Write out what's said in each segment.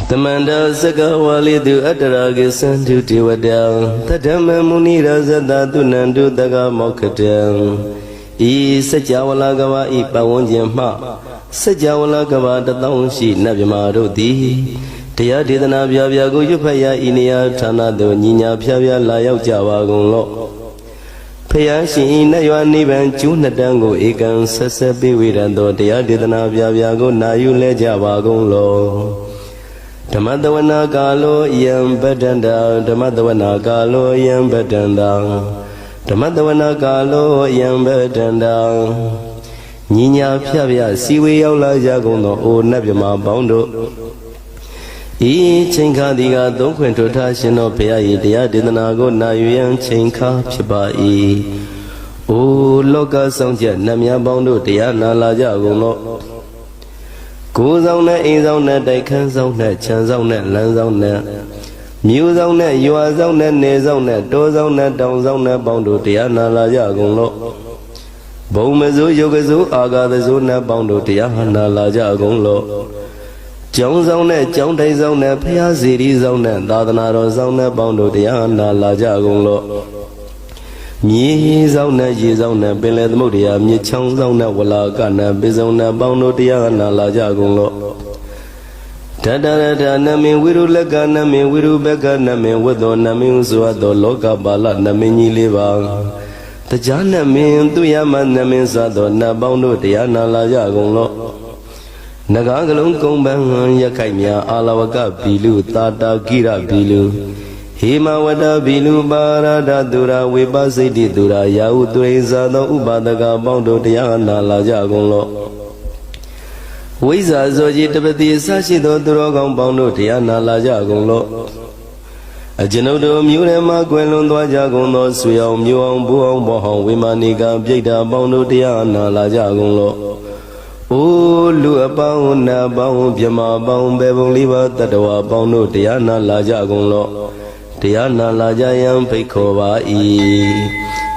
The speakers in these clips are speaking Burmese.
Tamanda Sakawali to Ataragisan to Tiwadam, Tatama Munira Zada to Nandu Daga Mokatam, E Sajawalagawa E Pawonjama, Sajawalagawa the Townshi Nabimaro di, Tia did an Abia go Yupaya Inia Tana do Nina Pia Layao Jawagon Lo. Payashi in Nayani Van Junadango Egan Sasabi Vidando, Tia did an Abia go Nayule Jawagon Lo. Tamadavana Galo Yam Badanda, Tamadavana Galo Yam Badanda, Tamadavana Galo Yam Badanda, Nina Pia, Siwi Ola Jagono, O Nabima Bondo. E Chinka Diga, don't quit to Tashino Pia, Dia didn't go Nayan Chinka Chibai. O Loka Sanja, Namia Bondo, Diana La Jagono. Goes on that, is on that, they can on that, chance on that, lands on that. Muse on that, you are on that, nails on that, doors on that, downs on that, bondo, Diana La Jagono. Bomazu, Yogazu, Aga the Zuna, bondo, Diana La Jagono. Jones on that, John Days on that, Pia Cities on that, Dadanaros on that, bondo, Diana La Jagono. Ye Zona, Ye Zona, Belet Modia, Ye Chong Zona, Walla Gana, Bizona, Bono Diana, La Jagono. Tadada, Nami, Wiru Lagana, me, Wiru Begana, me, Widow, Nami, Zuado, Loka Bala, Namini Liva. The Jana, me, Duyaman, Nami, Zado, Nabono, Diana, La Jagono. Nagagalung Kumbang, Yakaimia, Alawaka, Bilu, Tata, Gira, Bilu. Hima wada bilu barada dura wibasidi dura yaudreza no ubadaga bondo diana la jagonlo. Wiza zoji tabati sashido durogong bondo diana la jagonlo. A genodo murema gwelundwa jagono suyo muong buong bohong wimaniga bida bondo diana la jagonlo. O lua baun na baun pyama baun bebong liba tatawa bondo diana la jagonlo. Diana La Jayam Pekova E.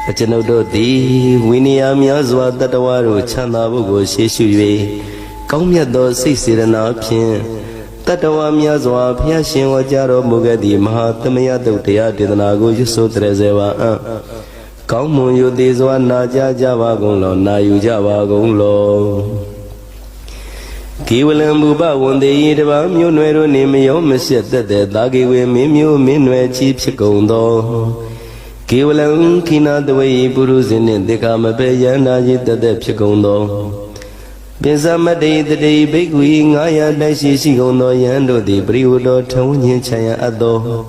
A Genodo di Winia Miazwa Tatawaru Chanabugo Shishui. Comia do Sisirana Pin. Tatawa Miazwa Piashin Wajaro Mugadi Mahatamaya Dutia Didanago Yuso Trezeva. Kamu Yudizwa Naja Java Gonglo, Nayu Java Gonglo. Kiwalam Buba one day Yidaba Munero Nimio Messia that Dagi we Mimu Minwe Cheap Chicondo. Kiwalam Kina the way Burus in it, the Kamabeya Naji the Chicondo. Bezamade the day big wing Aya Dashi Shigondo Yando the Briudo Tony Chaya Ado.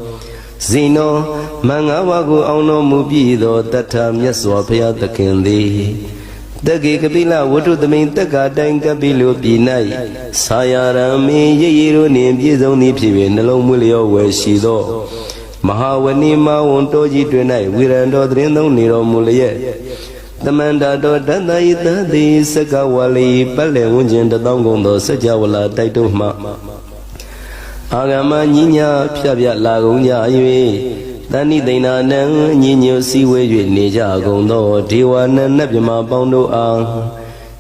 Zino Mangawago Ono Mubido that time Yaswapia the Kendi. The Gigabila would do the main Tagadan Gabilu Binai. Sayarami Yiru name Yizoni Pivin, the Lomulio where she do. Mahawani Mawontoji tonight, we ran to Drindo Niro Mulia. The Mandado Danaita, the Sakawali, Palewunjan, the Dongondo, Sajawala, Taituma. Agama Nina, Pia Lagunya, Dani Dana Nang, Nino Siwe, Nija Gondo, Diwan, Nabima Bondo Ang,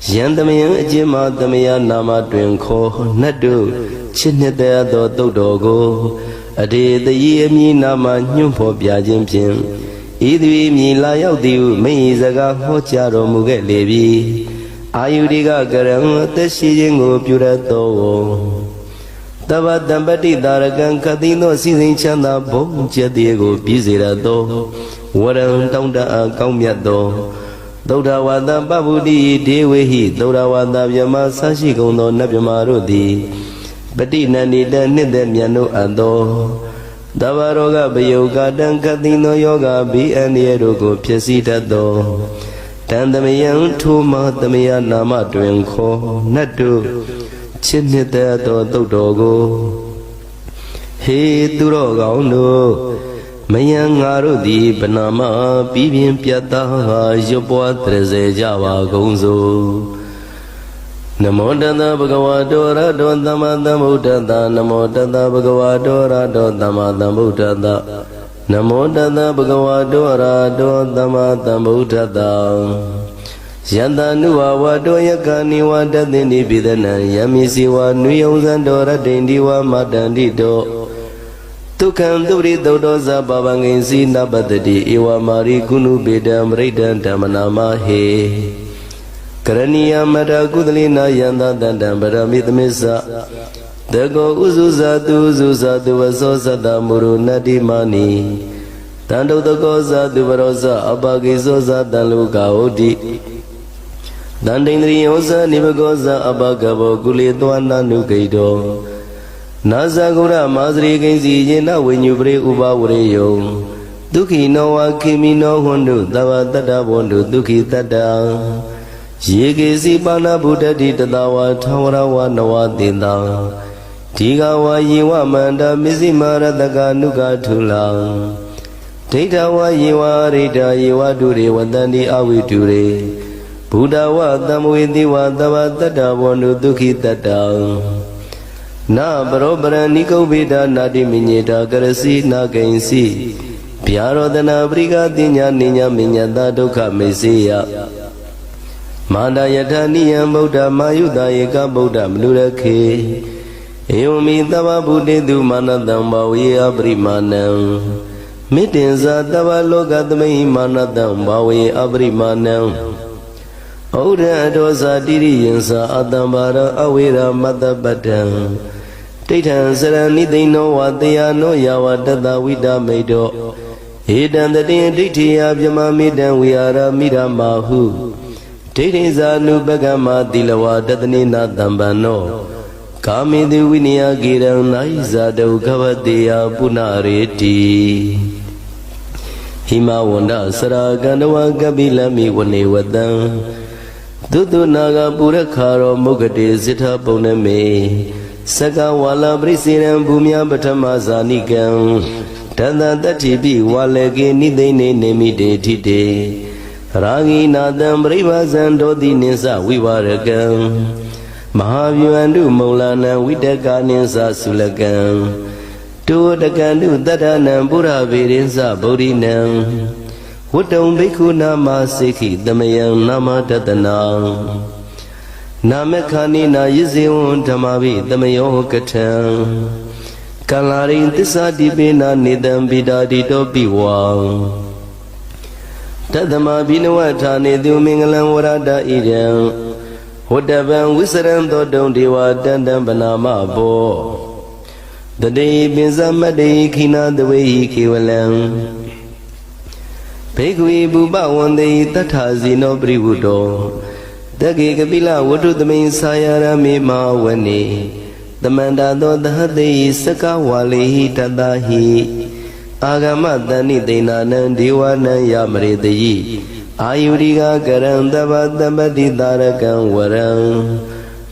Yandamian, Jima, Damia Nama Drinko, Nadu, Chineta do Dogo, a day the year me Nama, Numpo Biajim Pim, Idri me Layao Diu, Meizaga, Hocharo Muget Levi, Ayudiga Garam, the Shijingo Purato. Tava Dambati Daragan Kadino Sizin Chanda Bom Diego Bizira do Waran Tonda Kaumiado Doda Wada Babudi Dewehi Doda Wada Yama Sashi Gono Nabimarudi Badina Nida Nidemiano Ado Davaroga Bayoga Dan Kadino Yoga B and Yerogo Piesita do Tandamian Tuma Damia Nama Drinko Nadu Chinita do Dogo He Durogano Mayangarudi Banama Bibin Piata Yoboa Treze Java Gonzo Namodana Bhagawadora Don Damada Mudada Namodana Bhagawadora Don Damada Mudada Namodana Bhagawadora Don Damada Mudada Yantanuwa doyaka niwa dadini bidana yamisiwa nuyong dora dendiwa madandido Tukang duri dodoza babangisi nabadadi iwa mari gunu bedam redan damanama he Karaniya mada kudlina yanda dandam baramidmisa Dago uzuzatu vasosa damuru nadimani Tando dago zatu varosa abagisosa daluka odi Dandindri osa nivagosa abagavo kulitwana nukaido Nazagura mazri gaisi jena winyubre uba ureyo Duki no akimi no hondu dava tada bondu duki tada Yegesi pana buddha di tadawa tawarawa nawa dinda Tigawa yiwa manda misi marataka nuka tula Taitawa yiwa rita yiwa dure wadandi awi dure Buddha wa tamwiti wa dava tada bondu duki tada Na barobara nikobida nadi minyeta karasi na kainsi Pyarodana briga dinya ninya minyata dukha mesiya Manda yatha niyam Buddha mayuda eka Buddha mlurakhe Eyomi tava buddhidu manatam bhavi abrimanam Mitinsa tava lokatmai manatam bhavi abrimanam Aura dosa diriyansa atambara avera matapatam Titan sarani dino vataya no yava tata vita medo Edan tatin dithiya vyama midan vihara miramahu Titin sanu bhagama tilawa tatani natambano Kamidu vinaya giram naisa daukavateya punareti Hima wanda saragandawa kabilami wane vadam Dudu naga purakharo mukate sitha pauname Saka wala prisiram bhumya patama zanikam Tanda tatipi walake nidene nemite tite Ragi nadam privasam dodi nisa vivarakam Mahavyuandu maulana vidaka nisa sulakam Tudakandu tadanam pura virinsa bodhinam Wutam bhikkhu nama sikhi damayam nama tatanam Namakhani na yizivun dhamavi damayo katham Kalarin tisa dipena nidam bidadito biwa Tadama binawatani dumingalam varada idam Hudavam visaram dodam dewa dandam banama bo Dade binzamade khina dvayi kevalam Bhikkhvi bhupa vande tatha zino privudo Dage kapila vatutami sayarami mavane Tamanda do dahate saka valehi tadahi Agama dani denanam devanam yamredayi Ayurika karam dava dambati tarakam varam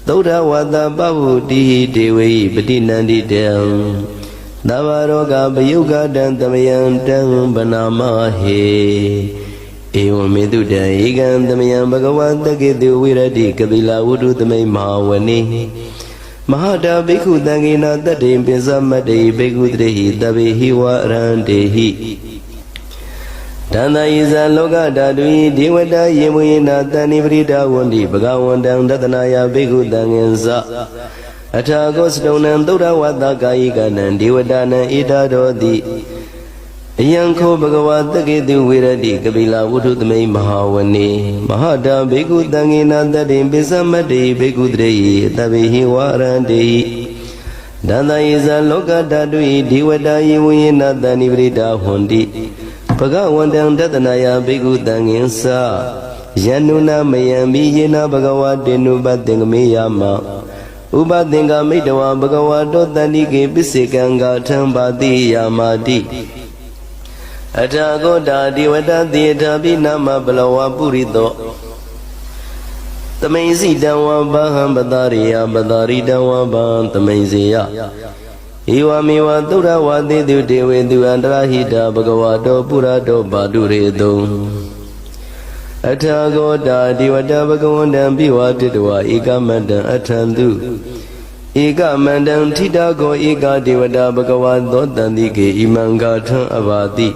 Taura vata bhavuti devayi patinandidam Davaroga bayuga dan tamayam tam banamahe Evam meduda egam tamayam bhagavata ketu virati kapila vudutamai mahavane Mahata bhikkhu tangena tatim pinsamate bhikkhu trehi tabehi varantehi Tanda isa loka dadui devata yemuyena tani vrita vandi bhagavantang tatanaya bhikkhu tangensa Atha gostonam Taura vata kayikanam devatanam etadoti Ayankho bhagavata ketu virati kapila vudutamai mahavane Mahata bhikkhu tangena tatim pinsamate bhikkhu trehi tabehi varantehi Tanda isa loka dadui devata yemuyena tani vrita vandi Bhagavantang tatanaya bhikkhu tangensa Yanuna mayambi yena bhagavatenu bhattengame Upadenga midava bhagavato tandike pisekanga thambati yamati Athagoda devata theta binama balawa purito Tamaisi dawa baham badariya badari dawa baham tamaisiya Ewa mewa Taura vate tu dewe tu antarahita bhagavato purato bhadureto Athagoda devata bhagavantam bhivatitva ekamantam athantu Ekamantam thitago eka devata bhagavato tandike imangatham avati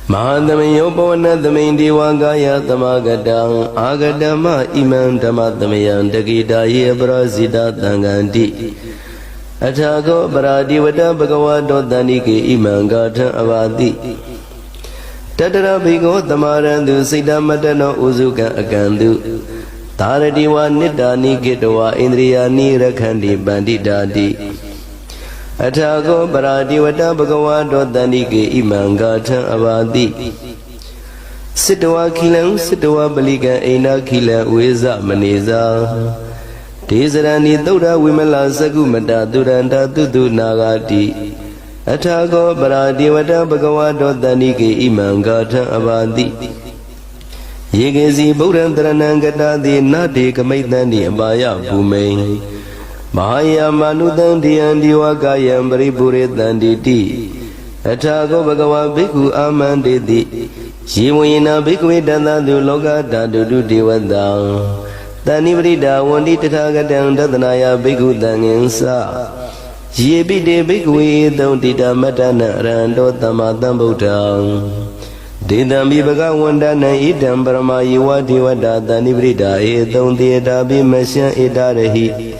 Mahadamayo Pavanatamain Devagaya Tamagatam Agadama Iman Dhamatamayan Dagitaye Brasida Tanganti Athago Paradivata Bhagavado Dhanike Iman Gata Avadi Tatara Bhigo Tamarandu Siddhamatano Uzuka Akandu Taradiwa Nidani Gitawa Indriyani Rakhandi Bandidadi Athago Paradivata Bhagavado Dhanike Iman Gata Avadi Sitwa Kilam Sitwa Balika Aina Kila Ueza Maneza Tezarani Dauda Wimala Sagumata Duranda Dudu Nagati Athago Paradivata Bhagavado Dhanike Iman Gata Avadi Yegezi Buddhantaranangata Nadi Kamaitani Abaya Bhume Mahaya Manudandi and Diwakayam Baripuretanditi Athago Bhagava Bhikkhu Amanditi Shivina Bhikkhu Dhanadu Loka Dhadu Divadam Dhanivrida Wandi Tathagatam Dadhanaya Bhikkhu Dhanginsa Yebide Bhikkhu Dhamdita Matana Rando Tamatam Buddham Didam Vibhagavandana Idam Brahma Yiva Divada Dhanivrida Edam Deda Bimasya Edarahi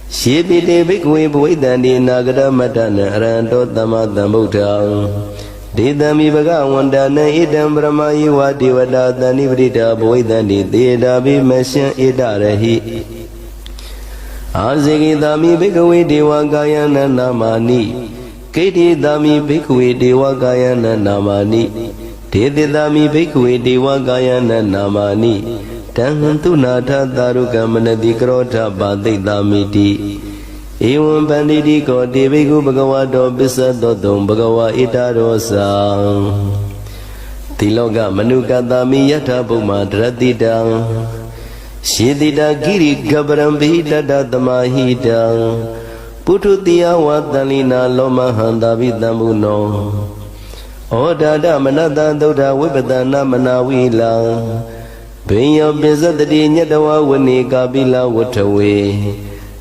Shibide Bhikkhu Bhuidandi Nagara Matana Rando Tamatam Buddham Didami Bhagavandana Idam Brahma Yiva Divada Dhanivrida Bhuidandi Deda Bimasya Edarahi Azegi Dami Bhikkhu Devagayana Namani Keti Dami Bhikkhu Devagayana Namani Tete Dami Bhikkhu Devagayana Namani Tangantu Natha Daruka Manadi Krota Bhati Damiti Evam Panditi Ko Deviku Bhagavado Bisadodum Bhagava Itarosa Tiloka Manuka Dami Yatha Bhuma Dratita Shidita Giri Gabaram Vihita Datamahita Pututiya Vatalina Loma Handa Vidambuno Odada Manada Doda Vipatana Manavila Pinya Bizadadi Nyadawa Wani Kabila Watawe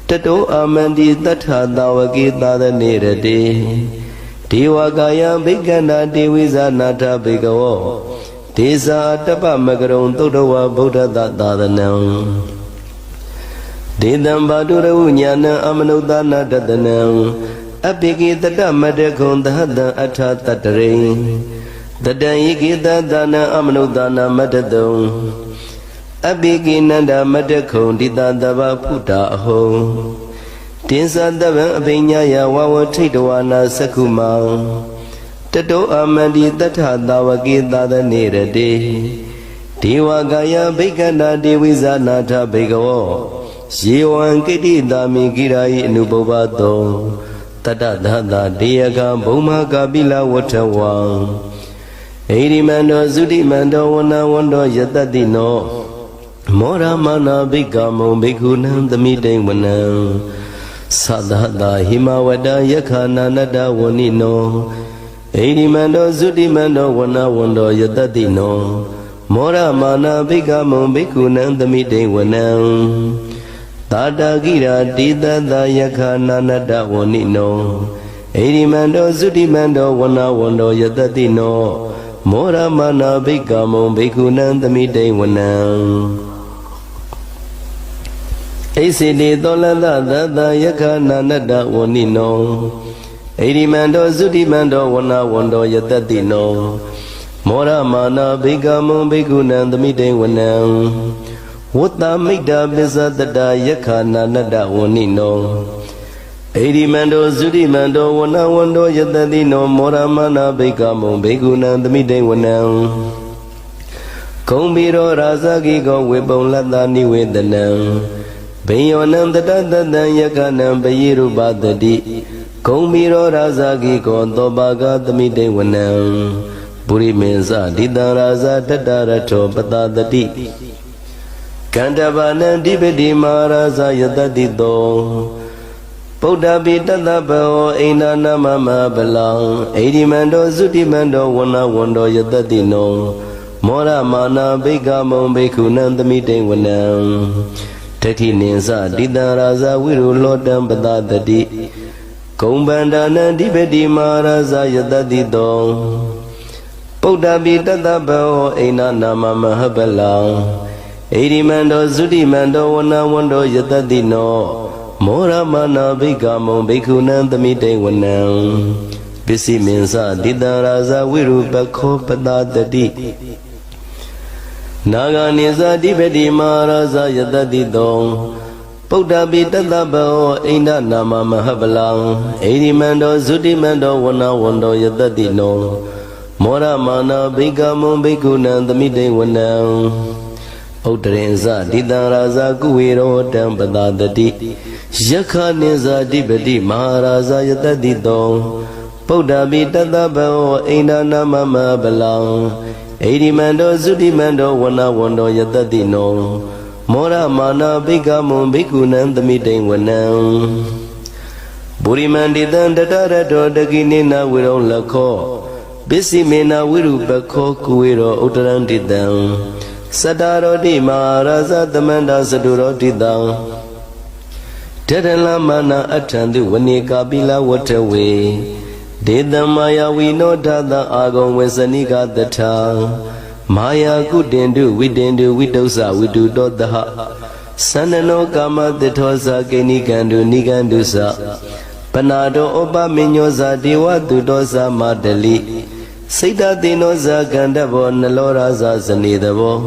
Tato Amandi Tatha Dawaki Tada Nirade Diwakaya Bhikana Deviza Nata Bhikavo Tesa Tapa Magaron Todawa Buddha Dadanam Dedam Badura Unyana Amanudana Dadanam Abhiki Tata Madakon Dada Atha Tatare Dadayiki Dadana Amanudana Madadam Abhiki Nanda Madakon Dida Dava Puta Ho Tinsa Dava Abhinyaya Wawa Tridwana Sakuma Tato Amandi Tatha Dawaki Dada Nirade Diwakaya Bhikana Deviza Nata Bhikavo Shivan Kiti Dami Girai Nubhavato Tata Dada Diyaka Bhuma Kabila Watawa Erimando Zudimando Wana Wando Yatadino Mora Mana Bhikamo Bhikkhunan Dhamite Vanam Sadhada Himawada Yakhana Nada Wanino Erimando Zudimando Wana Wando Yatadino Mora Mana Bhikamo Bhikkhunan Dhamite Vanam Tata Gira Dida Yakhana Nada Wanino Erimando Zudimando Wana Wando Yatadino Mora Mana Bhikamo Bhikkhunan Dhamite Vanam Aisidi Dolada Dada Yakhana Nada Wanino Erimando Zudimando Wana Wando Yatadino Mora Mana Bhikamo Bhikkhunan Dhamite Vanam Wutta Mikta Bisadada Yakhana Nada Wanino Erimando Zudimando Wana Wando Yatadino Mora Mana Bhikamo Bhikkhunan Dhamite Vanam Kumbiro Rasaki Ko Vipon Lata Nivedanam Bhayonam Tata Yakhanam Bayiru Bhadati Kumbiro Rasaki Ko Dobaga Dhamite Vanam Puri Mensa Dita Rasa Tata Rato Patadati Kandavanam Dipati Maharasa Yatadito Buddha Pitata Bao Aina Namama Balang Erimando Zudimando Wana Wando Yatadino Mora Mana Bhikamo Bhikkhunan Dhamite Vanam Tati Ninsa Dita Rasa Viru Lodam Patadati Kumbandana Dipati Maharasa Yatadito ပုဒ္ဓပိတတဘောအိနာနာမမဟပလံဣရိမန္တောသုတိမန္တောဝနဝန္တောယတတိနောမောရမနာဘိကမောဘိက္ခုနံသမိတေဝနံပစ္စည်းမင်းစတိတံရာဇဝိရုပခောပတတတိနာဂာနိဇာတိပတိမဟာရာဇယတတိတောပုဒ္ဓပိတတဘောအိန္ဒနာမမဟပလံဣရိမန္တောသုတိမန္တောဝနဝန္တောယတတိနောမောရမနာဘိကမောဘိက္ခုနံသမိတေဝနံဥဒရင်ဇတိတံရာဇကုဝေရောတံပတတတိယက္ခနိဇာတိပတိမဟာရာဇယတတိတောပုဒ္ဓပိတတဘောအိန္ဒနာမမဟပလံဣရိမန္တောသုတိမန္တောဝနဝန္တောယတတိနောမောရမာနာဘိကမွန်ဘိက္ခုနံသမိတေဝနံပုရိမန္တိတံတတရတောတကိနေနဝိရောလခောပစ္စည်းမေနဝိရုပခောကုဝေရောဥတရံတိတံစတ္တရောတိမဟာရာဇသမန္တာစတုရောတိတံတတလမနာအထံတုဝနေကာပိလဝတ္ထဝေဒေတမယဝိနောထသအာဂုံဝေစနိကတထာမာယာကုတင်တုဝိတင်တုဝိတု္ဆဝိတုတောတဟသန္နနောကာမတိထောဇာကိဏိကန္တုနိကန္တုသပနာတောဥပမညောဇာဒေဝတုတောဇာမတလိစိတ်တတိနောဇာကန္တဘောနလောရာဇာဇနေတဘော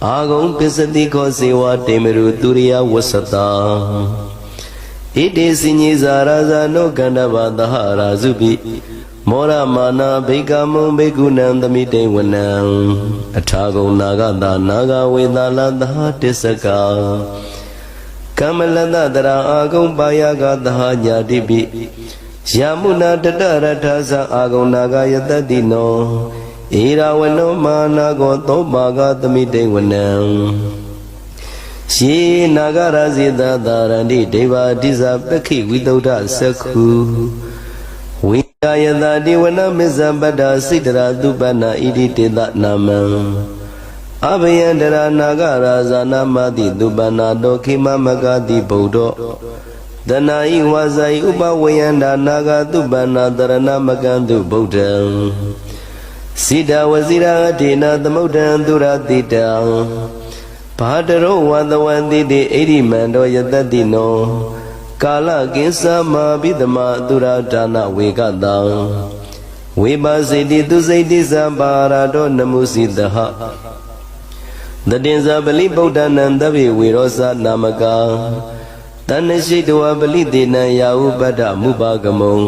အာဂုံပစ္စတိခောစေဝတေမရုသူရိယဝဆတာဣတိစိညိဇာရာဇာနောကန္တဘာသဟရာဇုပိမောရမာနာဘိကမုံဘိက္ခုနံသမိတေဝနံအထာဂုံနာဂတာနာဂဝေသလသဟတစ္စကကမ္မလတတရာအာဂုံပါယကသဟညာတိပိယာမုနာတတရထသအာဂုံနာဂယတတိနောဧရာဝနောမာနာကောသောပါကသမိတေဝနံယေနာဂရဇိတသာရဏိဒေဝတိဇပက္ခိဝိတုဒ္ဓသက္ခုဝိကာယတတိဝနမစ္ဆပတ္တာစိတရာသူပနာဣတိတေတနာမံအဘယန္တရာနာဂရာဇာနာမတိသူပနာတောခိမမကတိဗုဒ္ဓောတနာဤဝါဇာဤဥပဝေယန္တာနာဂသူပနာတရဏမကံသူဗုဒ္ဓံစိတဝစီရာအထေနသမုဒ္ဒံသူရတိတံဘာတရောဝသဝန္တိတိဣရိမန္တောယတတိနောကာလကိစ္စမာပိတမသူရဒါနဝေကတံဝေပါစေတိသူစိတ်တိသပါရာတောနမုစီတဟတတင်္ဇပလိဗုဒ္ဓနံတဗေဝေရောဇနာမကတဏ္ဏရှိတဝပလိတေနံယာဟုပတ္တမုပါကမုံ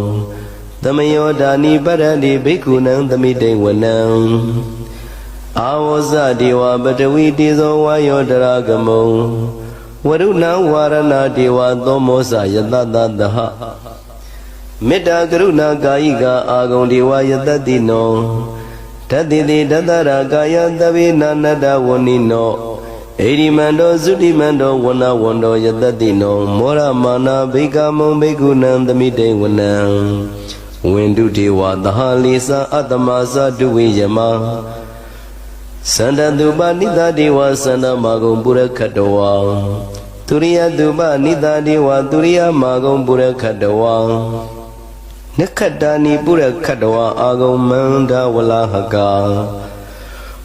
သမယောဒာနိပရတိဘိက္ခုနံသမိတေဝနံအာဝဇဒေဝပတဝီတေဇောဝါယောတရာကမုံဝရုဏဝါရဏဒေဝသောမောဇယတတတဟမေတ္တာကရုဏာကာယိကအာဂုံဒေဝယတတိနောတတိတိတတရာကာယသဗ္ဗေနာနတဝနိနောဣရိမန္တောသုတိမန္တောဝနဝန္တောယတတိနောမောရမာနာဘိကမုံဘိက္ခုနံသမိတေဝနံဝိန္ဒုဒေဝသဟလိသအတ္တမသတုဝေယမသန္တတုပနိသဒေဝသန္တမာဂုံပုရခတဝံသူရိယတုပနိသဒေဝသူရိယမာဂုံပုရခတဝံနခတ္တာနိပုရခတဝံအာဂုံမန္တဝလဟက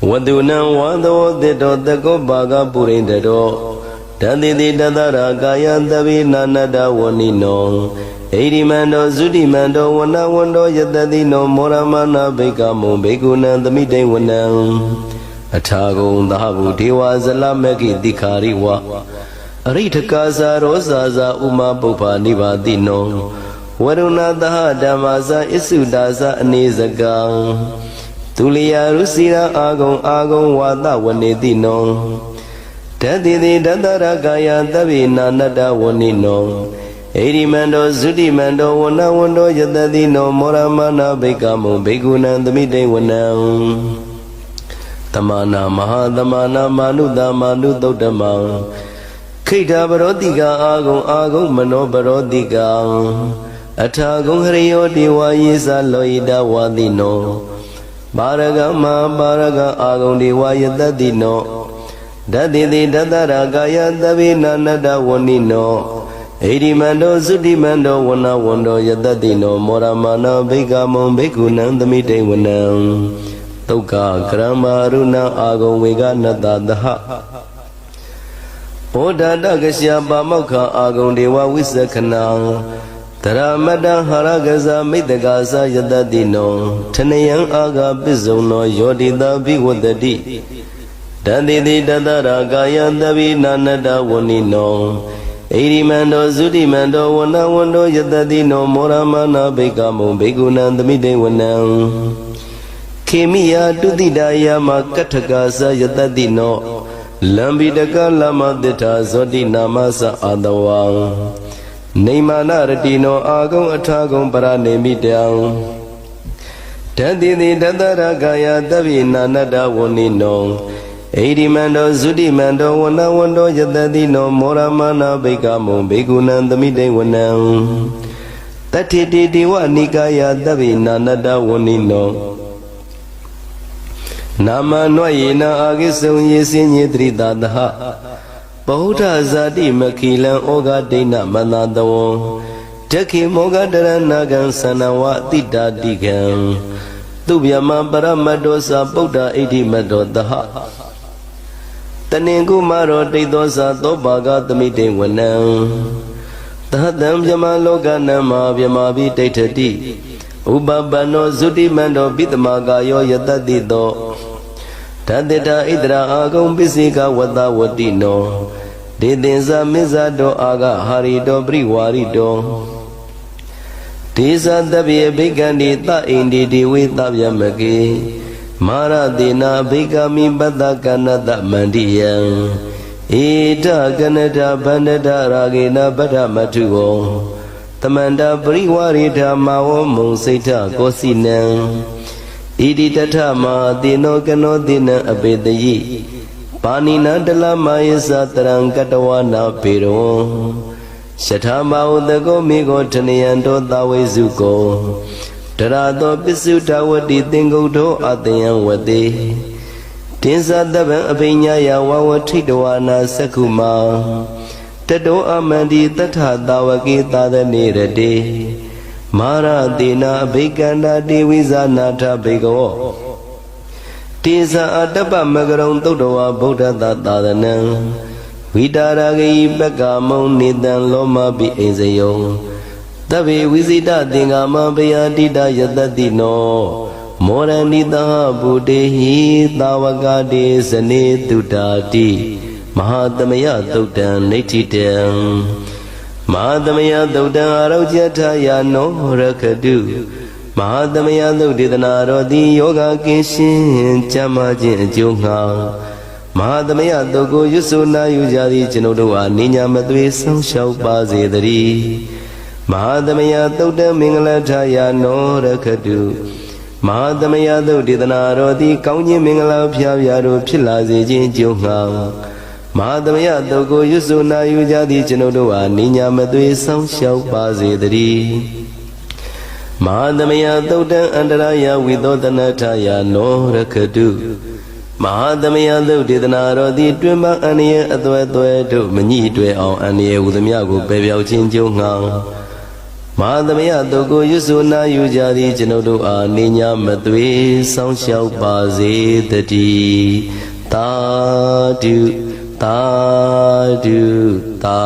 ဝတုနံဝါသောတေတောတကောဘာဂပုရိန္တတောတတိတိတတရာကာယသဗ္ဗေနာနတဝနိနောဣရိမန္တောသုတိမန္တောဝနဝန္တောယတတိနောမောရမနာဘိကမုံဘိက္ခုနံသမိတေဝနံအထာဂုံသဟဗုဒေဝဇလမဂ္ဂိတိခာရိဝအရိထကာဇာရောဇာဇာဥမပုပ္ပနိဗာတိနောဝရုဏသဟဓမ္မာဇာဣစုဒါဇာအနေစကံသူလျာရုစီရာအာဂုံဝါဒဝနေတိနောတတိတိတတရကာယသဗ္ဗေနာနတဝနိနောဣရိမန္တောသုတိမန္တောဝနဝန္တောယတတိနောမောရမနာဘိကမုံဘိက္ခုနံသမိတေဝနံတမနာမဟာတမနာမာနုတမာနုသုတ်တမံခိဋ္ဌပရောတိကာအာဂုံမနောပရောတိကာအထာဂုံဟရိယောတိဝါယေသလောဣတဝါတိနောပါရဂမပါရဂအာဂုံတိဝါယတတိနောဓတ္တိတိတတရာကာယသဗ္ဗေနာနတဝနိနောဣရိမန္တောသုတိမန္တောဝနဝန္တောယတတိနောမောရမနာဘိကမုံဘိက္ခုနံသမိတေဝနံသ တုတ်ကကရမရုဏအာဂုံဝေကနတသဟဘောဓတကရှပါမောက္ခအာဂုံဒေဝဝိသခဏံတရမတဟာရကဇမိတ္တကာသယတတိနောထနယံအာဂပစ္စုံနောယောတိတဘိဝတ္တိတတိတိတတရာကာယတဗိနာနတဝဏိနောဣရိမန္တောသုတိမန္တောဝနဝန္တောယတတိနောမောရမနာဘိကမုံဘိက္ခုနံသမိတေဝနံခေမိယတုတိတယမကထကာသယတတိနောလံဘိတကလမသစ္ထာဇောတိနာမသအာတဝံနေမာနရတိနောအာဂုံအထာဂုံပရနေမိတံတတိတိတတရကာယတဗိနာနတဝဏိနောဣရိမန္တောသုတိမန္တောဝနဝန္တောယတတိနောမောရမနာဘိကမုံဘိက္ခုနံသမိတေဝနံတတိတိတိဝနိကာယတဗိနာနတဝဏိနောနာမနွယေနအာဂိစုံယေစင်ညေတရိတာတဟဗုဒ္ဓဇာတိမခိလံဩဃဒိဏမန္တတဝံတခိမောဂတရဏကံသနဝတိတာတိကံသူဗျမပရမတ္တောသပုဒ္ဓဣတိမတ္တောတဟတနင်္ကုမရောတိသောသသောပါကသမိတေဝနံသဟတံဗျမလောကနမဗျမဘိတိဋ္ဌတိဥပပန္နောသုတိမန္တောပိတမကာယောယတတိသောတတေတာဣတရာအာဂုံပစ္စေကဝတ္တဝတိနောဒေသင်္ဇမစ္ဆတောအာဂဟာရိတောပရိဝါရိတောဒေသတဗ္ဗေဘိက္ခန္တိသအိန္ဒီတိဝေသဗျမကေမာရတေနာဘိက္ခမိပတ္တကနတမန္တိယံဧတကနတဗန္ဒတရာဂေနပဋ္ဌမထုဝံသမန္တပရိဝါရိဓမ္မာဝမုံစိတ်ထကောစီနံဣတိတထမတေနောကနောတေနံအပေတယိပါဏိနတလမယေသတရံကတဝနာပေရောယထာမဟုတကောမေကောထနယံတောသဝေစုကောတရာတောပစ္စုတဝတိသင်္ကုတ်တောအတယံဝတိတင်းသတဗံအပိညာယဝဝထိတဝနာသက္ခုမာတတောအမန္တိတထသာဝကေသာသနေရတေမာရတေနာဘိက္ခန္တာတေဝိဇာနာထဘေကဝောတေဇာအတ္တပမကရုံသုတ္တဝါဗုဒ္ဓသာသာသနံဝိတာရဂိပက္ကမုံနေတံလောမပိအိဇယုံတဗ္ဗေဝိဇိတသင်္ကာမပယတိတယတတိနောမောရဏိတဟဗုတေဟိသာဝကတေဇနေတုတာတိမဟာသမယသုတ်တံနိဋ္ဌိတံမဟာသမယသုတ်တံအာရောကျထယာနောရခတုမဟာသမယသုတ်ဒေသနာတော်သည်ယောဂကင်းရှင်းကျမ်းမာခြင်းအကျိုးငှာမဟာသမယသုတ်ကိုရွတ်ဆိုနာယူကြသည်ကျွန်ုပ်တို့အားနိညာမသွေဆောင်လျှောက်ပါစေတည်းမဟာသမယသုတ်တံမင်္ဂလထယာနောရခတုမဟာသမယသုတ်ဒေသနာတော်သည်ကောင်းခြင်းမင်္ဂလာဖျားဖျားတို့ဖြစ်လာစေခြင်းအကျိုးငှာမဟာသမယသုတ်ကိုရွတ်ဆိုနာယူကြသည်ကျွန်ုပ်တို့အားနိညာမသွေဆောင်လျှောက်ပါစေတည်းမဟာသမယသုတ်တံအန္တရာယဝိသောတနထယာနောရခတုမဟာသမယသုတ်ဒေသနာတော်သည်တွင်ပအန္တရာယ်အသွဲသွဲတို့မညှိတွယ်အောင်အန္တရာယ်ဟူသမျှကိုပယ်ပြောက်ခြင်းကြုံငှာမဟာသမယသုတ်ကိုရွတ်ဆိုနာယူကြသည်ကျွန်ုပ်တို့အားနိညာမသွေဆောင်လျှောက်ပါစေတည်းသာဓုသာဓုသာ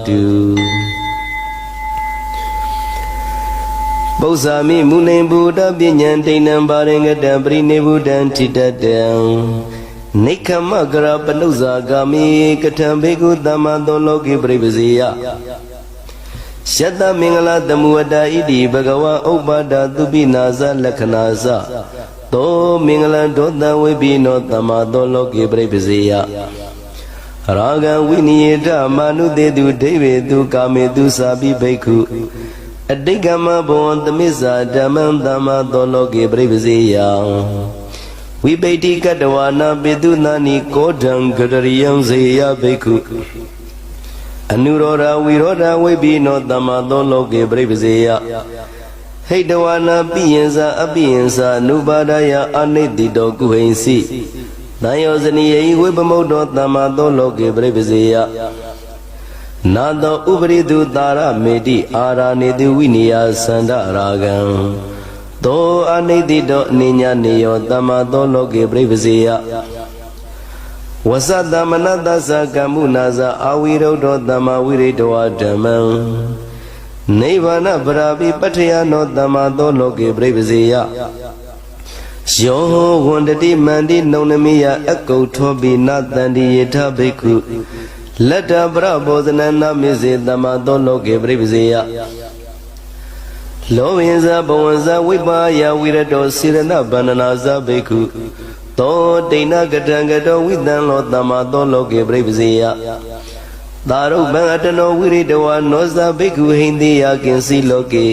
ဓုပု္ပ္ပာမိမုနိဗုဒ္ဓပညာဒိဏံပါရင်ကတံပရိနိဗ္ဗုဒံထိတတံနိခမကရပနုဇာဂာမိကထံဘေကုသမ္မာသောလောကိပရိပဇေယယတမင်္ဂလာတမုဝတ္တဣတိဘဂဝံဥပ္ပါဒသုပိနာဇလက္ခဏာဇသောမင်္ဂလံဒောတံဝိပိနောသမ္မာသောလောကိပရိပဇေယရာဂံဝိနိယေတမာနုတေတုဒိဗေတုကာမေတုသာပိဘိက္ခုအတိတ်ကမဘောသမိစ္ဆာဓမ္မံသမ္မာသောလောကေပရိပဇေယံဝိပိတိကတဝါနာပိတုနာနိကောဓံဂတရိယံဇေယဘိက္ခုအနုရောဓဝိရောဓဝိပိနောသမ္မာသောလောကေပရိပဇေယဟိတဝါနာပိယံသာအပိယံသာအနုပါဒယအနိတ္တိတောကုဟိဉ္စီသံယောဇနိယေဝိပမုဒ္ဒောသမ္မာသောလောကေပရိပဇေယနာသောဥပရိတုတာရမေတိအာရာနေတုဝိနိယသန္တရာဂံ သောအနိတိတောအနိညာနေယောသမ္မာသောလောကေပြိပစေယဝသတ္တမနတ္တသကမ္မုနာဇအာဝိရုဒ္ဓောသမ္မာဝိရိတဝဓမ္မံနိဗ္ဗာနပရာပိပတ္ထယနောသမ္မာသောလောကေပြိပစေယယောဝန္တတိမန္တိနုံနမိယအကုဋ္ဌောပိနတန္တိယေထဘိက္ခုလတ္တပရဘောဇနနာမိစေသမ္မာသောလောကေပြိပစေယလောဝိဇ္ဇဘဝဇ္ဇဝိပါယဝိရတောစေရဏဗန္ဒနာဇဘိက္ခုသောတိဏကတံကတောဝိတံလောသမ္မာသောလောကေပြိပစေယသာရုပံအတနောဝိရိတဝါနောဇဘိက္ခုဟိန္တိယကိဉ္စီလောကေ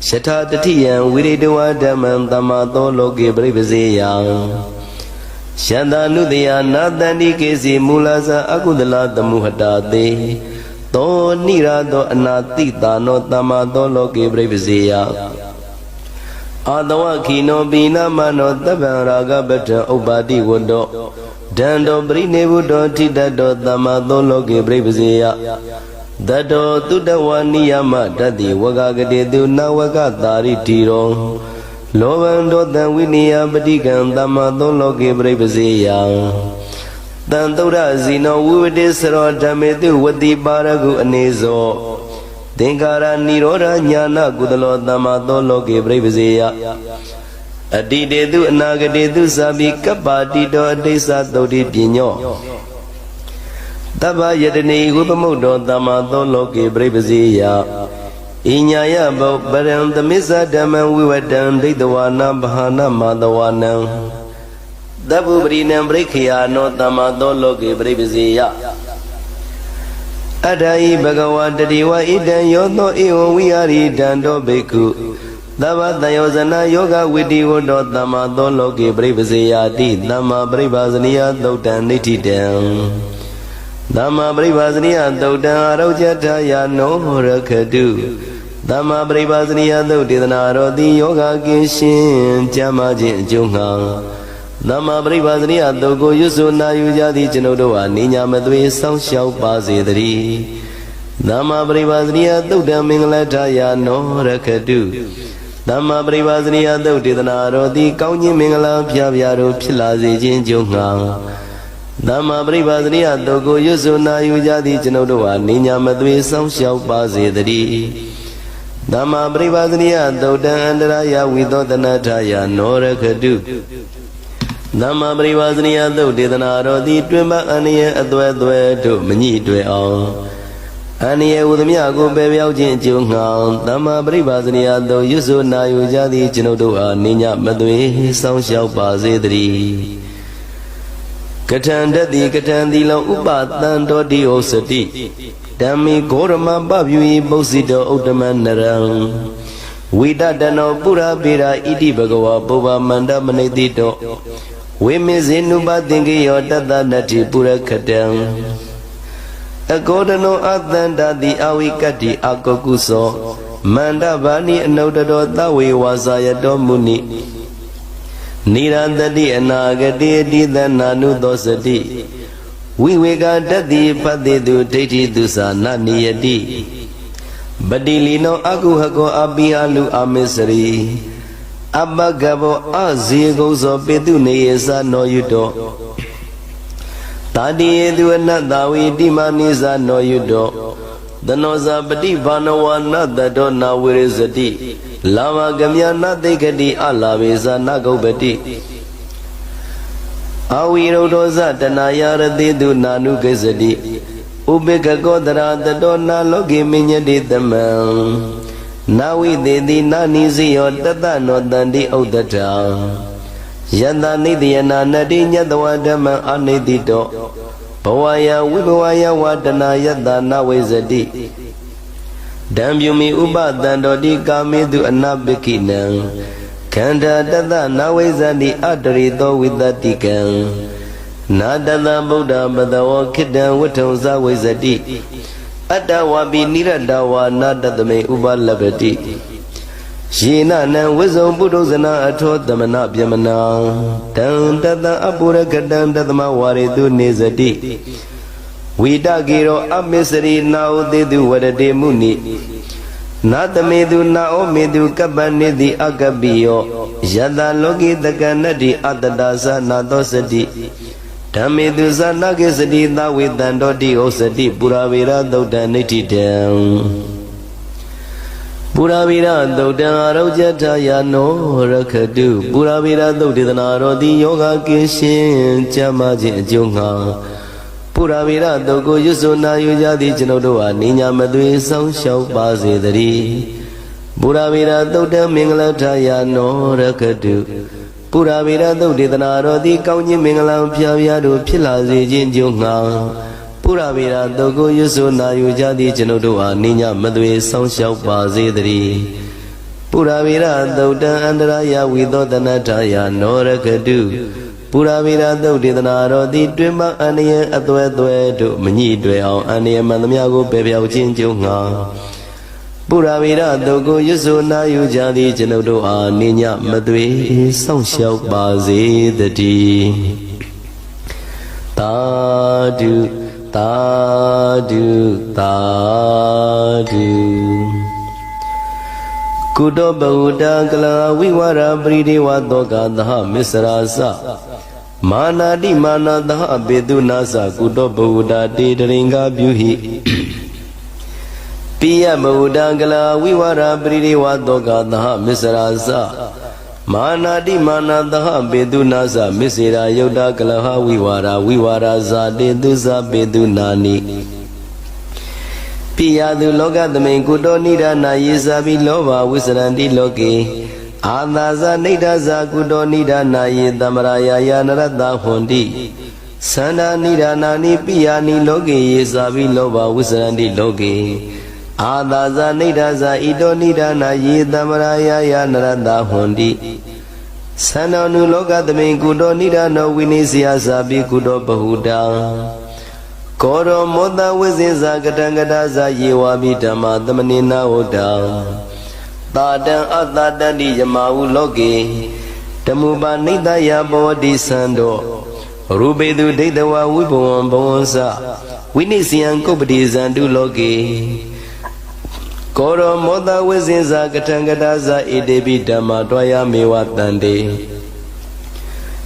ယထာတတိယံဝိရိတဝါဓမ္မံသမ္မာသောလောကေပြိပစေယယန္တာနုတယနာတန္တိကေစီမူလဇအကုသလသမုဟတာတေသောနိရာသောအနာတိတာနောသမ္မာသောလောကေပြိပစေယအာတဝခိနောပိနာမနောတပ္ပံရာဂပတ္ထဥပ္ပါတိဝတ္တောဒန္တောပရိနေဗုတောထိတ္တောသမ္မာသောလောကေပြိပစေယတတောတုတဝနိယမတတိဝဂဂတေတုနဝဂတာရိတိရောလောဘံဒောတံဝိနိယပတိကံသမ္မာသောလောကေပြိပစေယတံသုဒ္ဓဇီနောဝိဝတိစရောဓမ္မေတုဝတိပါရဂုအနေဇောသင်္ကာရနိရောဓညာနာကုသလောသမ္မာသောလောကေပြိပစေယအတိတေတုအနာဂတေတုသာပိကပ္ပါတိတောအတိစ္စသုတ်တိပညောတဗ္ဗယတနေဝိပမုတ်တောသမ္မာသောလောကေပြိပစေယဣညာယဘောပရံသမစ္ဆဓမ္မံဝိဝတံဒိဋ္ဌဝါနဗဟာနမတဝါနံသဗ္ဗပရိနံပရိခေယနောသမ္မာသောလောကေပြိပစေယအတ္တဟိဘဂဝါတတိဝဣတံယောသောဧဝံဝိဟာရိတံတောဘိက္ခုသဗ္ဗတယောဇနာယောဂဝိတိဝတ္တောသမ္မာသောလောကေပြိပစေယတိသမ္မာပရိပါဇနိယသုတ်တံနိဋ္ဌိတံသမ္မာပရိပါဇနိယသုတ်တံအာရောကျထာယနောရခတုသမ္မာပရိပါဇနိယသုတ်ဒေသနာရောတိယောဂကင်းရှင်ကျမ်းမာခြင်းအကျိုးငှာသမ္မာပရိပါဇနိယသုတ်ကိုရွတ်ဆိုနာယူကြသည့်ကျွန်ုပ်တို့ဟာနိညာမသွေစောင့်ရှောက်ပါစေတည်းသမ္မာပရိပါဇနိယသုတ်တံမင်္ဂလထာယနောရခတုသမ္မာပရိပါဇနိယသုတ်ဒေသနာရောတိကောင်းခြင်းမင်္ဂလာပြပြတို့ဖြစ်လာစေခြင်းကြုံငှာသမ္မာပရိပါဇနိယသုတ်ကိုရွတ်ဆိုနာယူကြသည့်ကျွန်ုပ်တို့ဟာနိညာမသွေစောင့်ရှောက်ပါစေတည်းသမ္မာပရိပါဇနိယသုတ်တံအန္တရာယဝိသောတနာထာယနောရခတုသမ္မာပရိပါဇနိယသုတ်ဒေသနာတော်သည်တွင်ပအန္တရာယ်အသွဲသွဲတို့မညှိတွေ့အောင်အန္တရာယ်ဟူသည်များကိုပယ်ပြောင်းခြင်းအကျိုးငှာသမ္မာပရိပါဇနိယသုတ်ရွတ်ဆိုနာယူကြသည့်ကျွန်ုပ်တို့ဟာနိညာမသွေစောင့်ရှောက်ပါစေတည်းကထံတတိကထံသီလောဥပတံတောတိဩစတိဓမ္မိဂောရမပပြုယိပုစိတောဥတ္တမနရံဝိတတနောပုရပေရာဣတိဘဂဝါပုဗ္ဗမန္တမနိတိတောဝိမေဇေနုပသင်္ကေယောတတနတ္တိပုရခတံအကောဒနောအတန္တတိအဝိကတ္တိအကောကုသောမန္တဗာနိအနုတ္တတောသဝေဝါစာယတောမုနိနိရန္တတိအနာဂတိအတိသနာနုသောစတိဝိဝေကတတိဖတ်တိတုဒိဋ္ဌိတုသာနာနိယတိပတိလီနောအကုဟကောအပိအလူအမေစရိအပကဘောအဇေကုသောပေတုနေယသနောယုတောတာတိယေတုအနတ္တဝိတိမနိသနောယုတောသနောဇာပတိဘာနဝနတတောနာဝိရဇတိလာမကမြာနသိက္ခတိအလာဘေဇာနဂုပ္ပတိအဝိရုဒ္ဓောဇတနာယရတိတုနာနုကိစ္စတိဥပိကကောတရာတတောနာလောကိမညတိတမံနာဝိသေတိနာနိစီယောတတနောတန္တိဥဒ္ဒတာယတနိတယနာနတိညတဝဓမ္မအနိတိတောဘဝယဝိဘဝယဝတနာယတနာဝိဇတိဓမ္မြုမိဥပတန္တောတိကာမေတုအနာပိကိနံခန္ဓာတတနာဝိဇတိအတရိသောဝိတတိကံနာတတဗုဒ္ဓပတဝောခိတံဝဋ္ထုံဇဝိဇတိအတ္တဝါပိနိရတဝါနာတတမေဥပလပတိယေနနံဝိဇုံပုထုဇနာအထောသမနပြမနာတံတတအပုရကတံတသမဝါရေတုနေဇတိဝိတကေရောအမစ္စရိနာဥတေတုဝရတေမုနိ Natamedu na omedu kabanidi agabiyo Yada logi daganadi adadasa nadosadi Tamedu zanagisadi dawidandodi osadi Puravira daudaniti dem Puravira daudan arojataya no rakadu Puravira daudidanarodi yoga kishin Chamaji junga Puravira dogo yusuna yujadi chinodoa ninya madwe song shau bazedari Puravira dauda minglataya no rakadu Puravira daudidanarodi kaunyi minglam pyavyaru philazi jinjunga Puravira dogo yusuna yujadi chinodoa ninya madwe song shau bazedari Puravira dauda andaraya vidodanataya no rakadu Puravira daudidanarodi dwima aniye atwe du manyi dwe aung aniye mandamyago pepyaw chin junga Puravira dogo yusuna yujadi chinodoa ninya madwe song shau bazedari Tadu Tadu Tadu Kudo Bahuda Kala Viwara Bridewa Doga Daha Misrasa Mana di mana daha bedu nasa Kudo Bahuda Didaringa Byuhi Piya Bahuda Kala Viwara Bridewa Doga Daha Misrasa Mana di mana daha bedu nasa Misira Yoda Kala Viwara Zade Duza Bedu Nani Piyadu loga dame kudo nidana yesabi loba wisrandi loke Adaza nidaza kudo nidana ye damaraya ya narada hondi Sanda nidana ni piyani loke yesabi loba wisrandi loke Adaza nidaza ido nidana ye damaraya ya narada hondi Sanda nu loga dame kudo nidana winisya sabi kudo bahuda Koro moda wizinza katangadaza yewabi dhamma dhamanina oda Tadan atadan di yamahu loke Tamuba nidaya bodhi sando Rubedu dedawa wibhawan bhawansa Winisyan kubdi zandu loke Koro moda wizinza katangadaza idebi dhamma dwaya mewa tande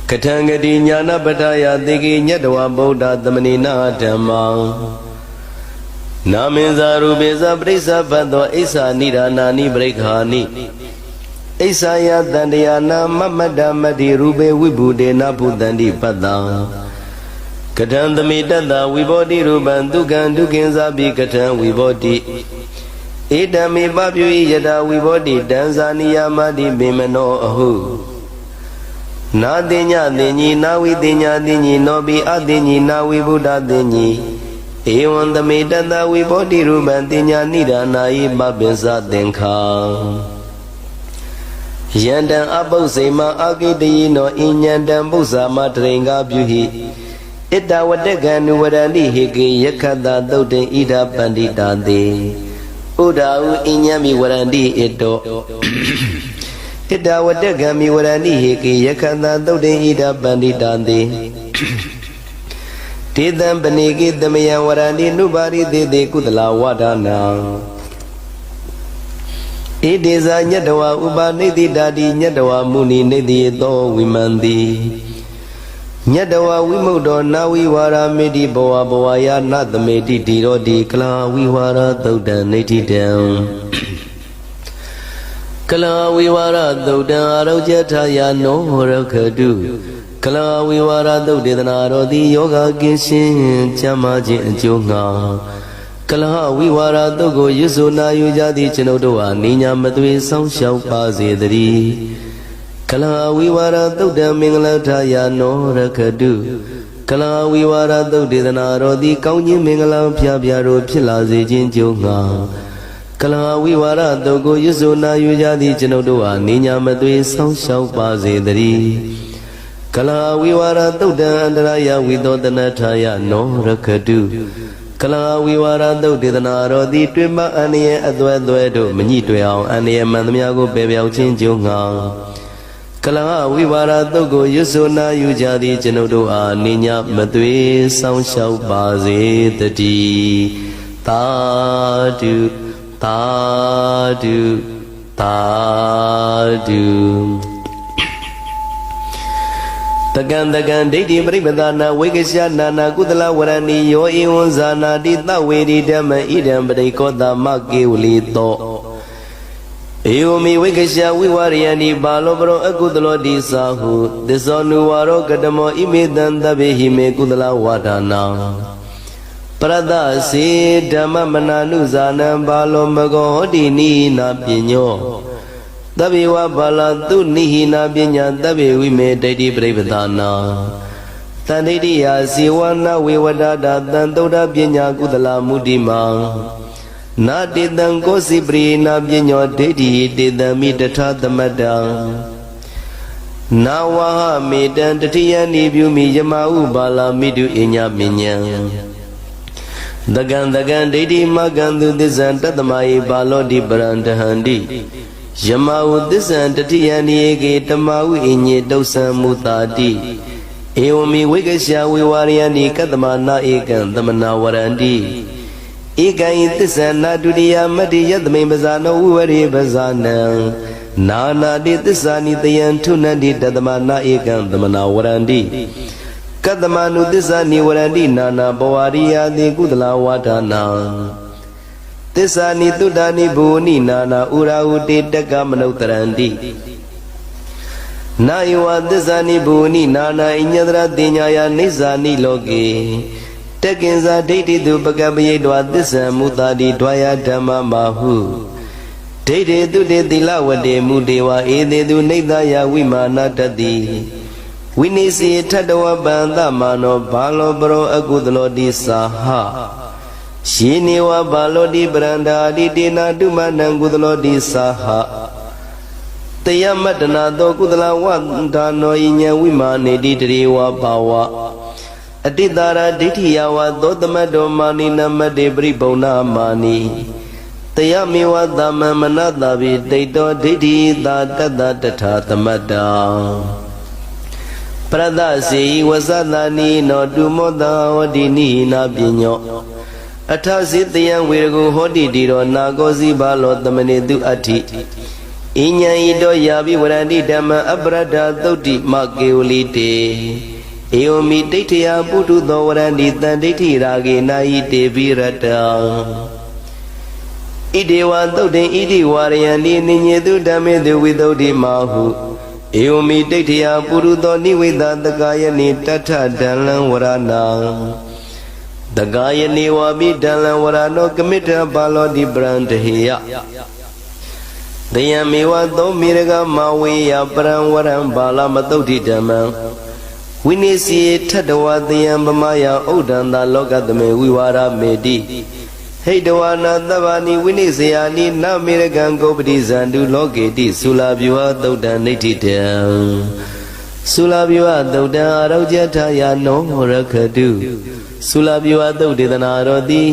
Katangadi nyana badaya digi nyadwa bodha dhamanina dhamma Naminza rubeza brisa badwa isa niranani brekhani Isa ya dandayana mamada madi rube wibude nabudandi pada Katandami dada wibodi ruban dukan dukinza bi katan wibodi Idami babyu yada wibodi danzani yamadi bimano ahu Na dinya dinyi na vi dinya dinyi no bi adinyi na vi buddha dinyi Ewan dami dada vi bodhi ruban dinya nidana i babinsa dinkha Yandan abusema agidi no inyandan busa matringa byuhi Ida wadeganu wadani hiki yakada dauden ida pandita de Udau inyami wadandi ito Ida wadegami wadani hiki yakada dauden ida pandita de Tidam banigi damaya wadani nubari de kudala wadana Ideza nyadawa uba nidhi dadi nyadawa muni nidhi do wimandi Nyadawa wimudo na wiwara midi bawa bawa ya nadhamedi diro di kala wiwara daudan nitidam Kala wiwara daudan arojata ya no rakadu Kala wiwara daudidana rodi yoga kishin chamajin junga Kala wiwara dogo yusuna yujadi chinodoa ninya madwe song shau pazedari Kala wiwara dauda mingla ya no rakadu Kala wiwara daudidana rodi kaunyi mingla pyabya philazi jinjunga Kala wiwara dogo yusuna yujadi chinodoa ninya madwe song shau pazedari Kala wiwara dauda andaraya vidodana ya no rakadu Kala wiwara daudidana rodi twimba aniye adwe do manyi dwe aung aniye mandamyago pepyaw chin junga Kala wiwara daugo yusuna yujadi chinodoa ninya madwe song shau pazedari Tadu သာဓုသာဓုတကံတကံဒိဋ္ဌိပရိပဒနာဝိကရှနာနာကုသလဝရဏီယောဧဝံဇာနာတိသဝေရိဓမ္မဣဒံပရိကောတမကေဝလိတောဧဝမိဝိကရှဝိဝရယဏိဘာလောပရောအကုသလောတိသာဟုသစ္စောနုဝါရောကတမောဣမေတံသဗ္ဗေဟိမေကုသလဝါဒနာပရဒစေဓမ္မမနာနုဇာနံဘာလောမဂောဟောတိနိနာပညောသဗ္ဗေဝဘာလသုနိဟိနာပညာသဗ္ဗေဝိမေဒိဋ္ဌိပရိပဒနာသန္တိတိယဇေဝနာဝေဝဒတာသံသုဒ္ဓပညာကုသလမုဒိမာနာတေတံကိုစိပရိနာပညောဒိဋ္ဌိတေတံမိတထသမတ္တံနာဝဟမေတံတတိယနိပြုမိယမဥဘာလမိတုအညပညာတကံတကံဒိဋ္ဌိမကံသူသစ္ဆံတတ္တမယေဘာလောတိပရံတဟန္တိယမဟုသစ္ဆံတတိယနိယေကေတမဟုအညေတုဆံမူတာတိဧဝမိဝိကရှဝေဝရယဏိကတ္တမနာဧကံသမနာဝရန္တိဧကံဤသစ္ဆံနာဒုတိယမတ္တိယသမိပဇာနောဝိဝရေပဇာနံနာနာတိသစ္စာနိတယံထုနန္တိတတ္တမနာဧကံသမနာဝရန္တိကတ္တမနုသစ္စာနိဝရန္တိနာနာဘဝရိယာတိကုသလဝါဒနာသစ္စာနိတုတ္တာနိဘူနိနာနာဥရာဟုတေတက္ကမနုတရန္တိနာယောသစ္စာနိဘူနိနာနာဣညတရတိညာယနိစ္စာနိလောကေတက္ကင်္စာဒိဋ္ဌိတုပကပယေတောသစ္ဆံမူတာတိဒွါယဓမ္မမာဟုဒိဋ္ဌိတုတေသီလဝတေမူတေဝဧတေတုနိဒ္ဒယဝိမာနတတိဝိနိစီထတဝပန္တမာနောဘာလောပရောအကုသလောတိသာဟယေနေဝဘာလောတိပရန္တာတိတေနာတုမနံကုသလောတိသာဟတယမတနာသောကုသလဝန္တာနောဣညံဝိမာနေတိတရေဝဘာဝအတိတာရဒိဋ္ဌိယဝသောတမတ္တောမာနိနမတေပရိဘုံနာမာနိတယမေဝသမ္မနတဗိတိတောဒိဋ္ဌိသာတတ္တတထာသမတ္တာပရဒစေဝဇသနိနောတုမောတဟောတိနိနာပညောအထစေတယံဝေရကုဟောတိတိရောနာကောစီဘာလောတမနေတုအဋ္ဌိဣညာဤတောယာဘိဝရန္တိဓမ္မအပရဒသုတ်တိမကေဝလိတေဧဝမိဒိဋ္ဌိယပုထုသောဝရန္တိတံဒိဋ္ဌိရာဂေနာယိတေပိရတံဣဒေဝသုတ်တေဣတိဝရယန္တိနိညေတုဓမ္မေတုဝိသုဒ္ဓိမာဟုဧဝမိဒိဋ္ဌိယပုရုသောနိဝိသတကာယနိတထဒလံဝရဏံတကာယနိဝပိဒလံဝရဏောကမိတ္တဘာလောတိပရံတဟေယတယံမေဝသောမေရကမဝေယပရံဝရံဘာလမတုဋ္ဌိဓမ္မံဝိနိစီထတဝတယံပမယံဥဒ္ဒန္တလောကသမေဝိဝါရမေတိဟိတဝနာသဗ္ဗာနိဝိနိစေယနိနမေရကံကိုပတိဇန္တုလောကေတိသုလာဗျဝသုတ်တံနိဋ္ဌိတံသုလာဗျဝသုတ်တံအာရောကျထာယနောရခတုသုလာဗျဝသုတ်ဒေသနာတော်သည်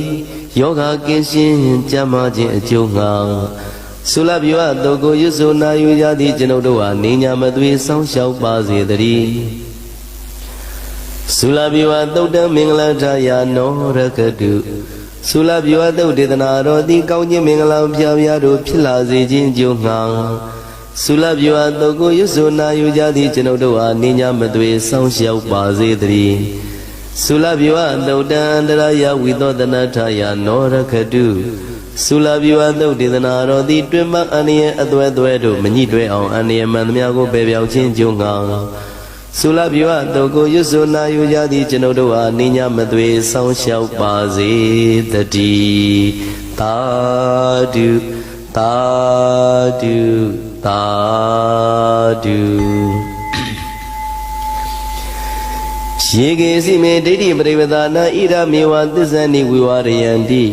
ယောဂကင်းရှင်းကြမ်းမာခြင်းအကျိုးငှာသုလာဗျဝသုတ်ကိုရွတ်ဆိုနာယူကြသည့်ကျွန်ုပ်တို့ဟာနေညာမသွေစောင့်ရှောက်ပါစေတည်းသုလာဗျဝသုတ်တံမင်္ဂလာထာယနောရခတုသုလဗျဝသုတ်ဒေသနာတော်သည်ကောင်းခြင်းမင်္ဂလာပြားပြားတို့ဖြစ်လာစေခြင်းကြိုးငှာသုလဗျဝသုတ်ကိုရွတ်ဆိုနာယူကြသည့်ကျွန်ုပ်တို့ဟာနေညာမသွေစောင့်ရှောက်ပါစေတည်းသုလဗျဝသုတ်တံတရယဝိသောတနာထာယနောရခတုသုလဗျဝသုတ်ဒေသနာတော်သည်တွင်မအန္တရာယ်အသွဲသွဲတို့မညှိတွဲအောင်အန္တရာယ်မှန်သမျှကိုပယ်ပြောက်ခြင်းကြိုးငှာသုလဗျဝသုတ်ကိုရွတ်ဆိုနာယူကြသည့်ကျွန်ုပ်တို့ဟာနိညာမသွေစောင့်ရှောက်ပါစေတည်းသာဓုသာဓုသာဓုယေကေစီမေဒိဋ္ဌိပရိပဒနာဣရမေဝသစ္ဆနိဝိဝရယန္တိ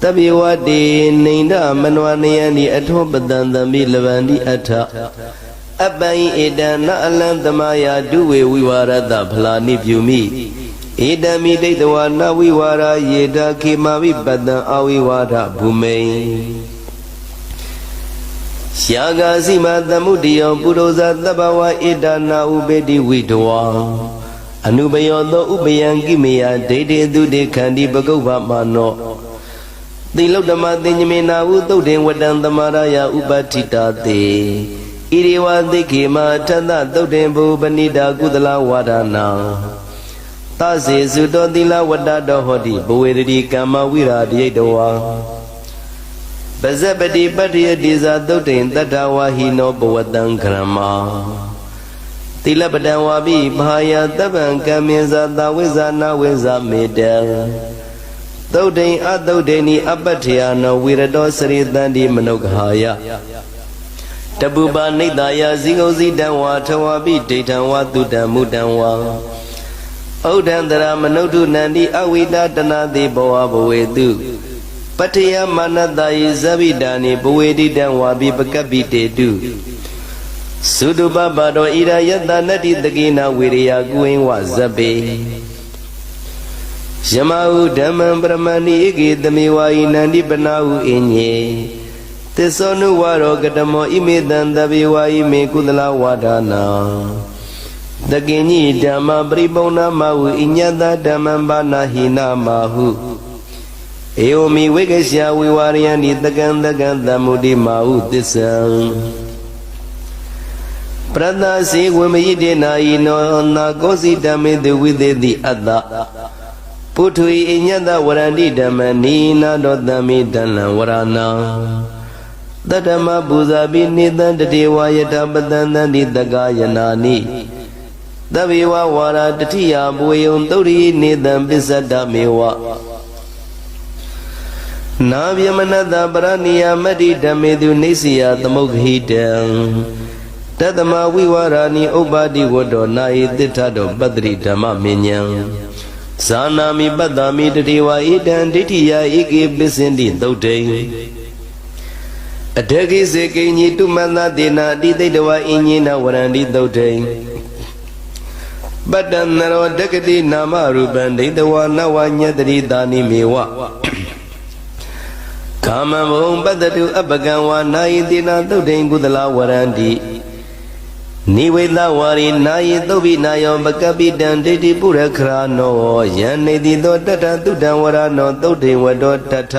တပိဝတေနိန္ဒမနဝနယန္တိအထောပတံသမိလဗန္တိအထအပံဧတံနအလံသမယာဒုဝေဝိဝါရတဖလာနိပြုမိဧတံမိဒိဋ္ဌဝနဝိဝါရယေတခေမဝိပတံအဝိဝါဒဘူမိန်ရှာဂာစီမသမုဒိယောပုရောဇသဗ္ဗဝဧတနာဥပေတိဝိတဝံအနုပယောသောဥပယံကိမေယဒိဋ္ဌေသူတေခန္တိပကုပ္ပမနော တိလုတ်ဓမ္မသင်္ညမေနာဟုသုတ်တင်ဝတ္တံသမရယဥပတိတာတေဣရိဝသိခေမထသသုတ်တင်ဘူပဏိတာကုသလဝါဒနာသစေစုတောသီလဝတ္တတောဟောတိဘဝေတိကမ္မဝိရာတိယတဝါပဇပတိပတ္တိယတိဇာသုတ်တင်တတ္ထဝါဟိနောဘဝတံဂရမသီလပတံဝါပိဘာယတပ္ပံကမ္မေဇာသဝိဇာနာဝိဇာမေတံသုတ်တိန်အသုတ်တိန်ဤအပတ္ထယနောဝိရတောစရိတံတိမနုက္ခာယတပုပနိတ္တယဇိငုဇိတံဝါထဝါပိဒိဋ္ဌံဝါတုတံမုတံဝါဩဒံတရမနုဋ္ဌုနန္တိအဝိတတနာတိဘဝဘဝေတုပတ္ထယမနတယဇဗိတာနိဘဝေတိတံဝါပိပကပ္ပိတေတုသုတုပပတောဣရယတနတ္တိတကိနာဝိရိယကုဝိဝဇပေယမဟုဓမ္မံပရမဏိဧကေသမေဝါယိနန္တိပနာဟုအညေသစ္စောနုဝါရောကတမောဣမေတံသဗ္ဗေဝါယိမေကုသလဝါဒနာတကိညိဓမ္မပရိပုံနာမဟုဣညတဓမ္မံဘာနာဟိနာမဟုဧဝမိဝိကရှဝိဝါရယန္တိတကံတကံသမ္မုတိမဟုသစ္ဆံပရတ္တစေဝမယိတေနာယိနောနာကောစီဓမ္မေတုဝိသေတိအတ္တပုထုဣအညတဝရန္တိဓမ္မနိနာတောသမိတံလံဝရဏံတတ္တမပူဇာပိနိတံတတေဝယတပတံတန္တိတကာယနာနိသဗ္ဗေဝဝါရတတိယဘဝေယံသုရိနေတံပစ္စတမေဝနာဗျမနတပရဏိယမတ္တိဓမ္မေတုနေစီယသမုဂ္ဂိတံတတမဝိဝါရာနိဥပ္ပါတိဝတ္တောနာယိတိထတောပတ္တိဓမ္မမဉ္ဇံဇာနာမိပတ္တာမိတတိဝါဣတံဒိဋ္ဌိယဧကေပစ္စန္တိသုတ်တေအထေကိစေကိညိတုမန္တတေနာအတိသိတဝါအညိနဝရန္တိသုတ်တေပတ္တနရောတက္ကတိနာမရူပံဒိဋ္ဌဝါနဝညတတိတာနိမေဝကာမဘုံပတ္တတုအပကံဝါနာယိတေနာသုတ်တေကုသလဝရန္တိနိဝေသဝါရိနာယိသုတ်ပိနာယောပကပိတံဒိဋ္ဌိပုရခရာနောယံနေတိသောတတ္ထသုတံဝရနောသုတ်တေဝတောတထ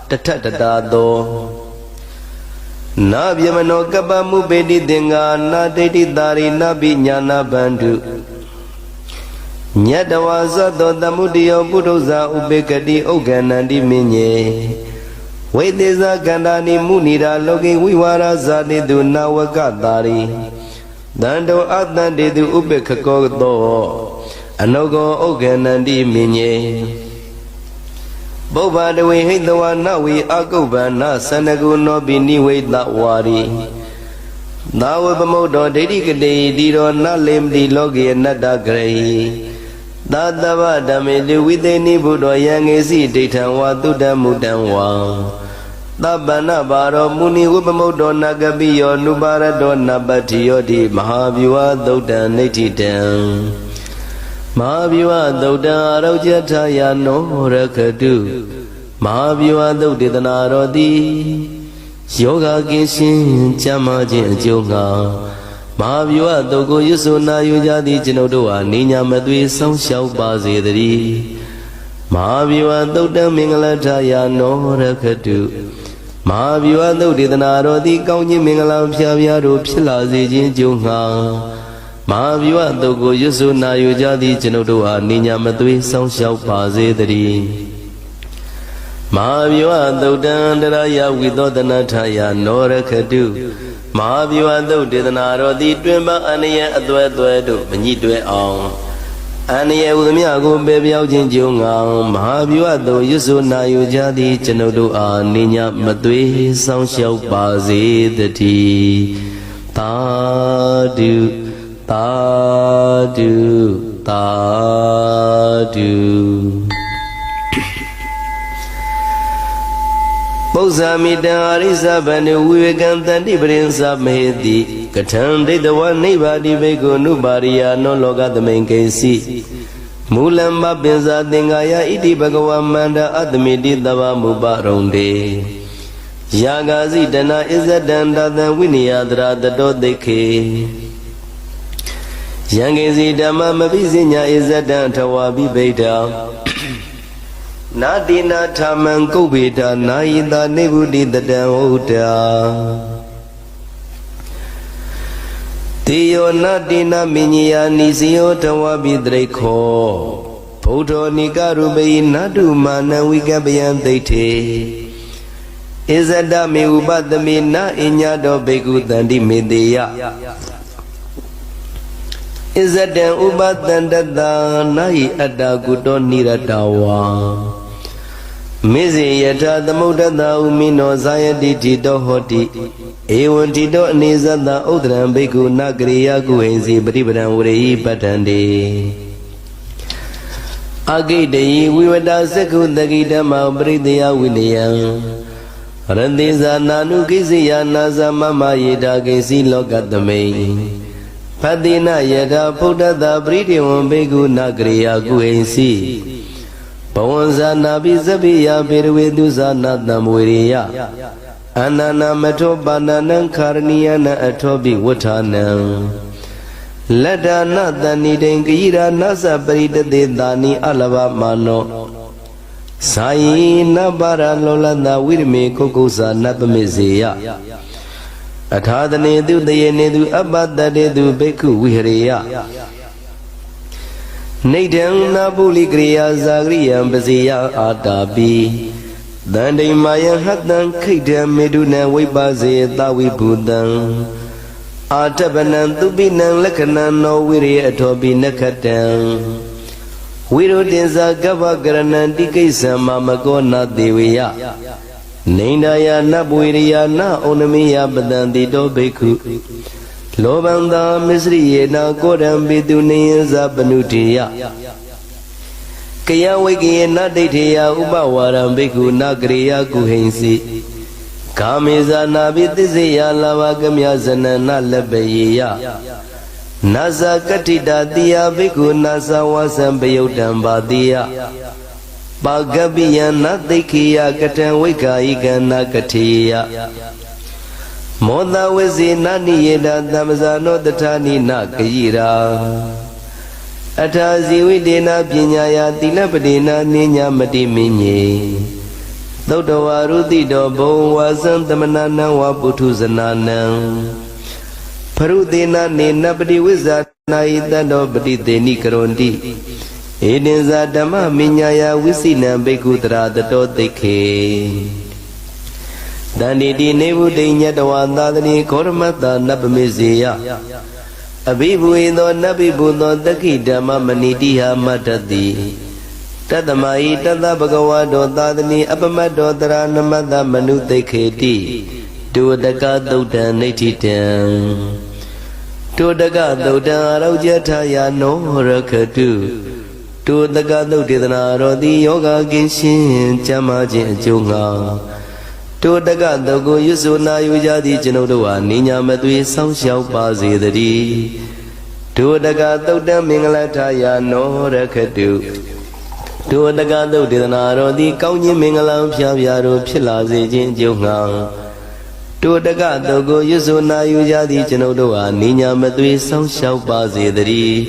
တထတတာသောနာဗျမနောကပ္ပမုပေတိသင်္ဃာနာဒိဋ္ဌိတာရိနာပိညာနာဗန္ဓုညတဝါဇသောသမုဒိယောပုထုဇာဥပေကတိဥက္ကဏန္တိမင်းညေဝိသေဇကန္တာနိမုနိရာလောကိဝိဝါရဇာတိတုနာဝကတာရိတန္တောအတန္တေတုဥပေက္ခကောသောအနုဂောဥက္ကဏန္တိမင်းညေပုဗ္ဗတဝေဟိတဝနဝေအကုပ္ပန္နသန္တကုနောပိနိဝေတဝါရိသာဝပမုဒ္ဒောဒိဋ္ဌိကတေတိရောနလေမတိလောကေနတ္တဂရေသတ္တဗဓမ္မေတုဝိသေနိဘုဒ္ဓယံငေစီဒိဋ္ဌံဝါတုတ္တမုတ္တံဝါသဗ္ဗနဘာရောမုနိဝပမုဒ္ဒောနဂပိယောနုပါရတောနပတ္တိယောတိမဟာဗျူဟာသုတ်တံနိဋ္ဌိတံမဟာဗျူဟာသုတ်တံအရောကျထယာနောရခတုမဟာဗျူဟာသုတ်တေသနာတော်သည်ယောဂကင်းရှင်ကျမ်းမာခြင်းအကျိုးငှာမဟာဗျူဟာသုတ်ကိုရွတ်ဆိုနာယူကြသည်ကျွန်ုပ်တို့ဟာနိညာမသွေဆောင်းလျှောက်ပါစေတည်းမဟာဗျူဟာသုတ်တံမင်္ဂလထယာနောရခတုမဟာဗျူဟာသုတ်တေသနာတော်သည်ကောင်းခြင်းမင်္ဂလာဖျားဖျားတို့ဖြစ်လာစေခြင်းအကျိုးငှာမဟာဗျူဟာသုတ်ကိုရွတ်ဆိုနာယူကြသည်ကျွန်ုပ်တို့ဟာနိညာမသွေဆောင်းလျှောက်ပါစေတည်းမဟာဗျူဟာသုတ်တံတရာယဝိသောတနာထယာနောရခတုမဟာဗျူဟာသုတ်ဒေသနာတော်သည်တွင်ပအနယအသွဲသွဲတို့မညှိတွဲအောင်အနယဥသမြကိုပေပြောင်းခြင်းကြုံငောင်းမဟာဗျူဟာသုတ်ရွတ်ဆိုနာယူကြသည်ကျွန်ုပ်တို့အားနိညာမသွေဆောင်းလျှောက်ပါစေတည်းသာဓုသာဓုသာဓုပု္ပ္ပာမိတံအရိသဗန္ဓုဝိဝေကံတန္တိပရိသမေတိကထံဒိဋ္ဌဝနိဗ္ဗာတိဘေကုနုပါရိယာနောလောကသမိန်ကေစီမူလံမပင်စာသင်္ဃာယဣတိဘဂဝမန္တအတ္တမိတိသဗ္ဗမုပရုံတေယာဂာဇိတနာဣဇဒံတသံဝိနိယတရာတတောသိခေယံကေစီဓမ္မမပိစိညာဣဇဒံထဝါပိဗိဒံ နာတိနာထာမံကုဗ္ဗေတာနာယိတာနေဗုတိတတံဟုတ်တာတေယောနာတိနာမိညယာနိစီယောတဝပိတရိခောဘုဒ္ဓောနိကရုပေနတုမာနဝိကပယံသိဋ္ဌေဣဇဒမေဥပတမေနာအညတောဘေကုတန္တိမေတေယဣဇဒံဥပတန္တတနာယိအတ္တကုတောနိရတဝါမေဇေယထာသမုဒ္ဒတာဥမိနောဇာယတိတိတောဟောတိဧဝံတိတောအနေဇတဥဒ္ဒရံဘေကုနကရိယာကုဟိစီပရိပဒံဝရေဟိပတ္တံတေအဂိတေယဝိဝတသက္ခုတကိဓမ္မပရိသေယဝိနယံရတိဇာနာနုကိစီယနာသမမယေတာကိစီလောကတမိန်ဖတိနယထာဗုဒ္ဓတာပရိဒေဝံဘေကုနကရိယာကုဟိစီဘဝံဇာနာပိသဗ္ဗိယပေရဝေတုဇာနာတံဝေရိယအနန္နမထောပါဏနံခာရဏိယနအထောပိဝဋ္ဌာနံလတ္တနာတဏိတိံကိရာနသပရိတတေတာနိအလဘမာနောဇာယိနပါရလောလတဝိရမေကုက္ကုဇာနပမေဇေယအထာတနေတုတယေနေတုအပတတေတုဘိက္ခုဝိဟရေယနေတံနာပုလိကရိယာဇာဂရိယံပစီယအာတာပိတန္တိမာယဟတံခိတံမေတုနံဝိပါစေသဝိဘူတံအာတပနံသူပိနံလက္ခဏံနောဝိရေအထောပိနခတံဝိရောတင်္ဇာကဗ္ဗကရဏံတိကိစ္စမမကောနာတေဝေယနေန္ဒာယနပဝေရိယနဩနမိယပတံတိတောဘိက္ခုလောဘံသာမစ္စရိယေနာကောရံပိတုနေယဇပနုတိယကယဝိကေနဒိဋ္ဌေယဥပဝါရံဘိက္ခုနကရိယာကုဟိဉ္စီကာမေဇာနာပိသစ္စေယလာဘကမြဇနနလပယေယနာဇကတိတာတိယဘိက္ခုနာဇဝါစံပယုတ်တံပါတိယပါကပိယနသိခိယကတံဝိကာယိကနာကတိယမောတဝိဇေနနိယေတသမ္ပဇာနောတထာနိနကယိရာအထာဇီဝိတေနပညာယသီလပတိနာနိညာမတိမင်းကြီးသုတ္တဝါရုတိတောဘုံဝါစံသမဏနံဝပုထုဇနာနံဖရုတေနနေနပတိဝိဇာနာယတတောပတိတေနိကရွန်တိဧတင်္ဇာဓမ္မမညာယဝိစိနံဘိက္ခုတရာတတောသိခေတန္တိတိနေဗုဒိညတဝါသာသနိခောရမတ္တနပမေဇေယအဘိဘူေသောနပိဘူသောတက္ခိဓမ္မမဏိတိဟာမတ္တတိတတမဟိတတဗဂဝါတောသာသနိအပမတ္တောတရာနမတ္တမနုသိခေတိတုတကသုတ်တံနိဋ္ဌိတံတုတကသုတ်တံအရောကျထာယာနောရခတုတုတကသုတ်တေသနာရောတိယောဂကင်းရှင်းကျမ်းမာခြင်းအကျိုးငှာတုတကသုတ်ကိုရွစုနာယူကြသည်ကျွန်ုပ်တို့ဟာနိညာမသွေဆောင်းလျှောက်ပါစေတည်းတုတကသုတ်တံမင်္ဂလထာယာနောရခတုတုတကသုတ်ဒေသနာတော်သည်ကောင်းခြင်းမင်္ဂလာဖြာဖြာတို့ဖြစ်လာစေခြင်းအကျိုးငှာတုတကသုတ်ကိုရွစုနာယူကြသည်ကျွန်ုပ်တို့ဟာနိညာမသွေဆောင်းလျှောက်ပါစေတည်း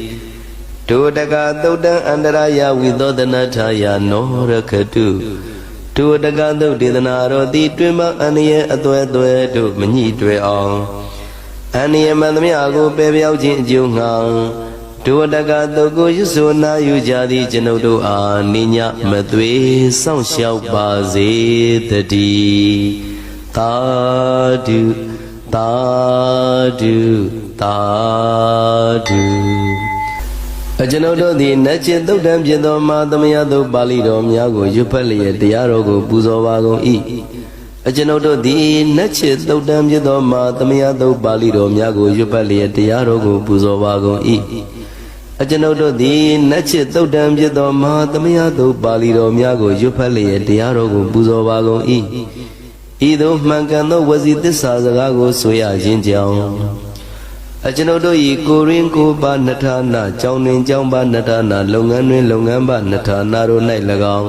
တုတကသုတ်တံအန္တရာယဝိသောတနထာယာနောရခတုတုတကသုတ်ဒေသနာတော်သည်တွင်မအန္တရာယ်အသွဲသွဲတို့မညှိတွယ်အောင်အန္တရာယ်မှန်သမျှကိုပယ်ပြောက်ခြင်းအကျိုးငှာတုတကသုတ်ကိုရွစုနာယူကြသည်ကျွန်ုပ်တို့အားနိညာမသွေစောင့်ရှောက်ပါစေတည်းသာဓုသာဓုသာဓုအကျွန်ုပ်တို့သည်နတ်ချစ်သုတ်တံဖြစ်သောမဟာသမယသုတ်ပါဠိတော်များကိုရွတ်ဖတ်လျက်တရားတော်ကိုပူဇော်ပါကုန်၏အကျွန်ုပ်တို့သည်နတ်ချစ်သုတ်တံဖြစ်သောမဟာသမယသုတ်ပါဠိတော်များကိုရွတ်ဖတ်လျက်တရားတော်ကိုပူဇော်ပါကုန်၏အကျွန်ုပ်တို့သည်နတ်ချစ်သုတ်တံဖြစ်သောမဟာသမယသုတ်ပါဠိတော်များကိုရွတ်ဖတ်လျက်တရားတော်ကိုပူဇော်ပါကုန်၏ဤသို့မှန်ကန်သောဝစီသစ္စာစကားကိုဆိုရခြင်းကြောင့်အကျွန်ုပ်တို့၏ကိုရင်းကိုပါနထာနာကြောင်းတွင်ကြောင်းပါနထာနာလုပ်ငန်းတွင်လုပ်ငန်းပါနထာနာတို့၌၎င်း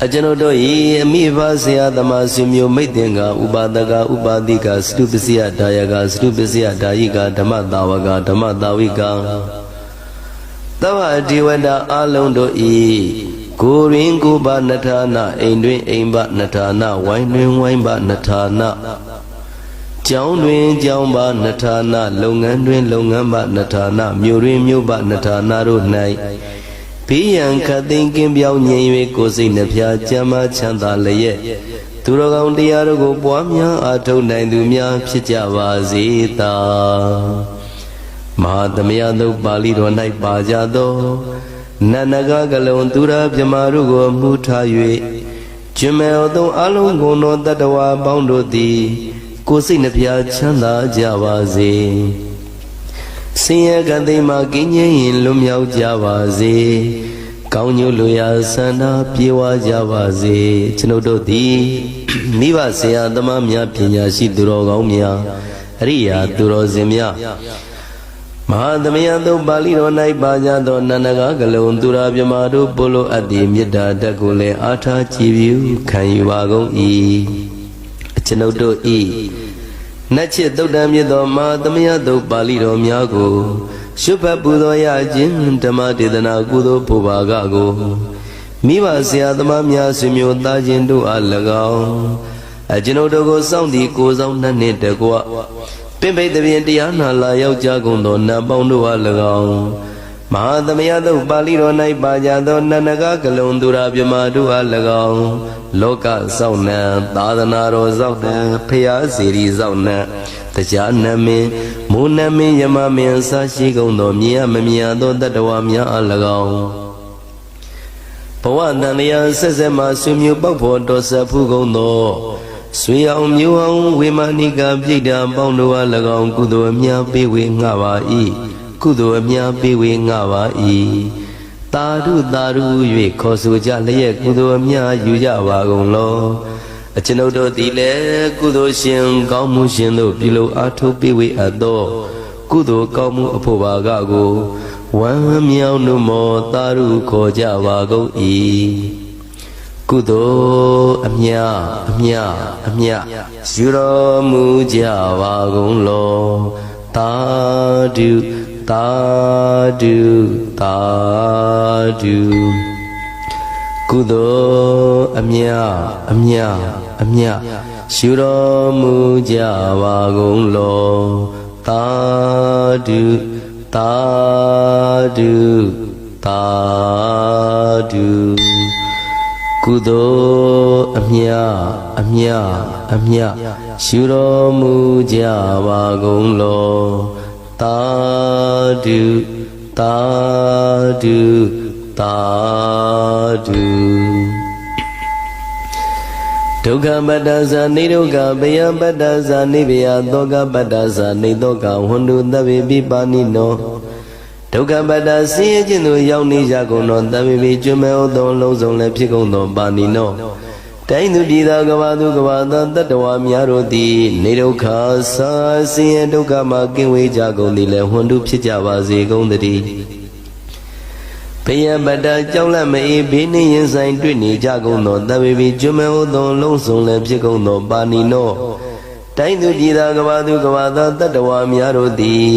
အကျွန်ုပ်တို့၏အမိဘဆရာသမားဆွေမျိုးမိတ်တင်ကဥပါဒကဥပါတိကစတုပစ္စယဒါယကစတုပစ္စယဒါယိကဓမ္မတာဝကဓမ္မတာဝိကသဗ္ဗအဓိဝတ္တအလုံးတို့၏ ကိုရင်းကိုပါနထာနာအိမ်တွင်အိမ်ပါနထာနာဝိုင်းတွင်ဝိုင်းပါနထာနာကျောင်းတွင်ကျောင်းပါနထာနာလုပ်ငန်းတွင်လုပ်ငန်းပါနထာနာမြို့တွင်မြို့ပါနထာနာတို့၌ဘေးရန်ခတ်သိမ်းကင်းပြောင်းငြိမ်၍ကိုယ်စိတ်နှဖျားကျမ်းမာချမ်းသာလျက်သူတော်ကောင်းတရားတို့ကိုပွားများအားထုတ်နိုင်သူများဖြစ်ကြပါစေသာမဟာသမယသုတ်ပါဠိတော်၌ပါကြသောနန္နကကလုံသူရမြမတို့ကိုမှုထား၍ကျွမ်းမဲ့သောအလုံးကုန်သောတတ္တဝါပေါင်းတို့သည်ကိုယ်စိတ်နှဖျားချမ်းသာကြပါစေဆင်းရဲကတိမှကင်းငြိမ်းရင်လွတ်မြောက်ကြပါစေကောင်းကျိုးလိုရာဆန္ဒပြေဝကြပါစေကျွန်ုပ်တို့သည်မိဘဆရာသမားများပညာရှိသူတော်ကောင်းများအရိယာသူတော်စင်များမဟာသမယသုတ်ပါဠိတော်၌ပါကြသောနန္ဒကကလုံသူရာမြမတို့ပို့လို့အပ်သည့်မေတ္တာတက်ကိုလည်းအားထားကြည်ပြုခံယူပါကုန်၏ကျွန်ုပ်တို့ဤနတ်ချစ်သုတ်တံမြတ်သောမဟာသမယသုတ်ပါဠိတော်များကိုရှုဖတ်ပူဇော်ရခြင်းဓမ္မဒေသနာကုသိုလ်ဘုရားကကိုမိဘဆရာသမားများဆွေမျိုးသားချင်းတို့အား၎င်းကျွန်ုပ်တို့ကိုစောင့်တည်ကိုဆောင်နှင့်တကွပင်ပိတ်တပြင်တရားနာလာရောက်ကြကုန်သောနတ်ပေါင်းတို့အား၎င်းမဟာသမယသုတ်ပါဠိတော်၌ပါကြသောနန္ဒကကလုံသူရာမြမတို့အား၎င်းလောကစောင့်နှံသာသနာတော်စောင့်နှံဖျားစီရီစောင့်နှံတရားနမင်းမိုးနမင်းယမမင်းအစရှိကုန်သောမြင်ရမမြင်ရသောတတ္တဝါများအား၎င်းဘဝတန်လျာဆက်ဆက်မှဆွေမျိုးပေါက်ဖို့တော်ဆက်ဖူးကုန်သောဆွေအောင်မျိုးအောင်ဝေမာနိကပြိတ္တာပေါင်းတို့အား၎င်းကုသိုလ်အများပေးဝေငှပါ၏ကုသိုလ်အများပေးဝေငှပါ၏တာရုတာရု၍ခေါ်ဆိုကြလျက်ကုသိုလ်အများယူကြပါကုန်လောကျွန်ုပ်တို့သည်လည်းကုသိုလ်ရှင်ကောင်းမှုရှင်တို့ပြုလို့အားထုတ်ပေးဝေအပ်သောကုသိုလ်ကောင်းမှုအဖို့ပါကကိုဝမ်းမြောက်နှုမောတာရုခေါ်ကြပါကုန်၏ကုသိုလ်အမြအမြအမြယူတော်မူကြပါကုန်လောသာဓုသာဓုသာဓုကုသိုလ်အမြအမြအမြရှုတော်မူကြပါကုန်လောသာဓုသာဓုသာဓုကုသိုလ်အမြအမြအမြရှုတော်မူကြပါကုန်လောသာဓုသာဓုသာဓုဒုက္ခပတ္တဇာနိဒုက္ခဘယပတ္တဇာနိဘယသောကပတ္တဇာနိသောကဝန္တုသဗ္ဗေပိပါဏိနောဒုက္ခပတ္တဆင်းရဲခြင်းသို့ရောက်နေကြကုန်သောသဗ္ဗေပိကျွမ်းမဲ့သောလုံးစုံလည်းဖြစ်ကုန်သောပါဏိနောတိုင်းသူပြည်သားကဘာသူကဘာသာတတ္တဝါများတို့သည်နေဒုက္ခသာဆင်းရဲဒုက္ခမှကင်းဝေးကြကုန်သည်လည်းဝန္တုဖြစ်ကြပါစေကုန်သတည်းဘယပတ္တကြောင့်လည်းမအေးဘေးနှင့်ရင်ဆိုင်တွေ့နေကြကုန်သောသဗ္ဗေပိကျွမ်းမဲ့သောလုံးစုံလည်းဖြစ်ကုန်သောပါဏိနောတိုင်းသူပြည်သားကဘာသူကဘာသာတတ္တဝါများတို့သည်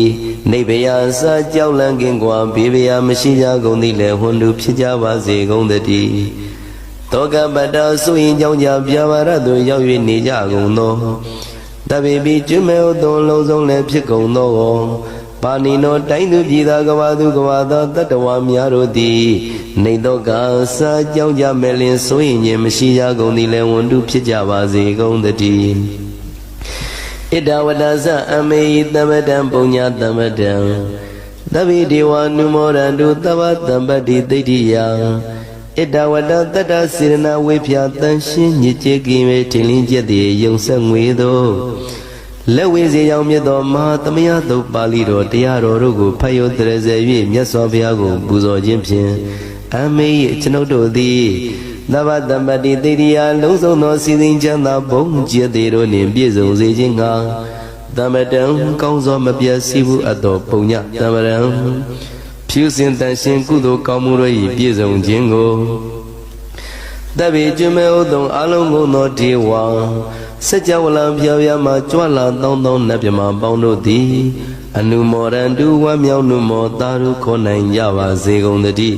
နိဗ္ဗာန်စာကြောက်လန့်ကင်းကွာဘေးဗျာမရှိကြကုန်သည်လည်းဝန္တုဖြစ်ကြပါစေကုန်သတည်းတောကပတ္တဆိုရင်ကြောင့်ကြပြာပါရသို့ရောက်၍နေကြကုန်သောတဗ္ဗေပိကျွမ်းမဲ့သောလုံးစုံလည်းဖြစ်ကုန်သောပါဏိနောတိုင်းသူပြည်သားကဘာသူကဘာသာတတ္တဝါများတို့သည်နေသောကစာကြောင့်ကြမဲ့လင်ဆိုရင်ခြင်းမရှိကြကုန်သည်လည်းဝန္တုဖြစ်ကြပါစေကုန်သတည်းဣဒဝတ္တသအမေယိသမ္ပတံပုညသမ္ပတံသဗ္ဗေဒေဝနုမောရန္တုသဗ္ဗသမ္ပတိသိဋ္ဌိယဣဒဝတ္တတတ္တစေရဏဝိဖြာတန်ရှင်းညစ်ကြေးကင်း၍ထင်လင်းကျက်သည်ယုံဆက်ငွေသောလက်ဝဲစေရောက်မြတ်သောမဟာသမယသုတ်ပါဠိတော်တရားတော်တို့ကိုဖတ်ရတရစေ၍မြတ်စွာဘုရားကိုပူဇော်ခြင်းဖြင့်အမေယကျွန်ုပ်တို့သည်သဗ္ဗသမ္ပတိသိရိယလုံးစုံသောစီစဉ်ချမ်းသာဘုံကျက်သေးတို့နှင့်ပြည့်စုံစေခြင်းငှာသမ္ပတံကောင်းစွာမပြတ်စီးဘူးအပ်သောပုံညသမ္ပရံဖြူစင်တန်ရှင်ကုသိုလ်ကောင်းမှုတို့၏ပြည့်စုံခြင်းကိုတဗ္ဗေကျွမ်းမဲ့ဥသောအလုံးကုန်သောဒေဝံစัจ java လံဖြောပြမှာကြွလာတောင်းတောင်းနတ်မြမပေါင်းတို့သည်အနုမောရန္တုဝမြောက်နုမောတာရုခေါ်နိုင်ကြပါစေကုန်သတည်း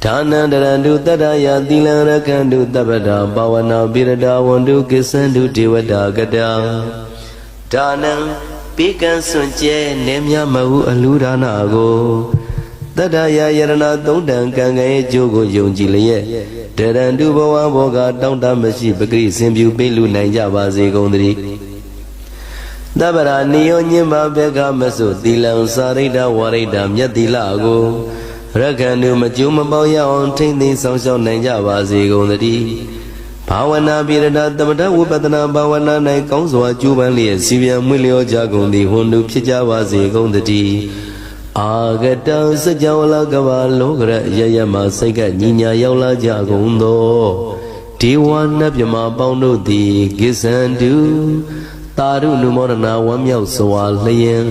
ဒါနံတရန္တုတတ္တယသီလံရခန္တုတပ္ပတာဘာဝနာပိရတာဝန္တုကိစ္ဆန္တုဒေဝတာကတာဒါနံပိကံစွန့်ကျဲနေမြမဟုအလူဒါနာကိုတတ္တယယရဏသုံးတံကံကံရဲ့ကျိုးကိုယုံကြည်လျက်တရန္တုဘဝဘောကတောင်းတမရှိပဂရိစင်ပြူပိလူနိုင်ကြပါစေကုန်သတည်းတပ္ပရာနိယောညင်ပါဘေကမဆုသီလံစာရိတ္တဝရိတ္တမြတ်သီလကိုရခန္တုမကျိုးမပေါရအောင်ထိမ့်သိမ်းဆောင်ရှောက်နိုင်ကြပါစေကုန်သတည်းဘာဝနာပိရဒသမထဝိပဿနာဘာဝနာ၌ကောင်းစွာကျူးပန်းလျက်စီပြန်မွေ့လျောကြကုန်သည်ဟွန်တုဖြစ်ကြပါစေကုန်သတည်းအာဂတံစကြဝဠာကဘာလောကရယယမစိတ်ကညီညာရောက်လာကြကုန်သောဒေဝနတ်မြမပေါင်းတို့သည်ကိစ္ဆန္တုတာရုနုမောဒနာဝမ်းမြောက်စွာလျင်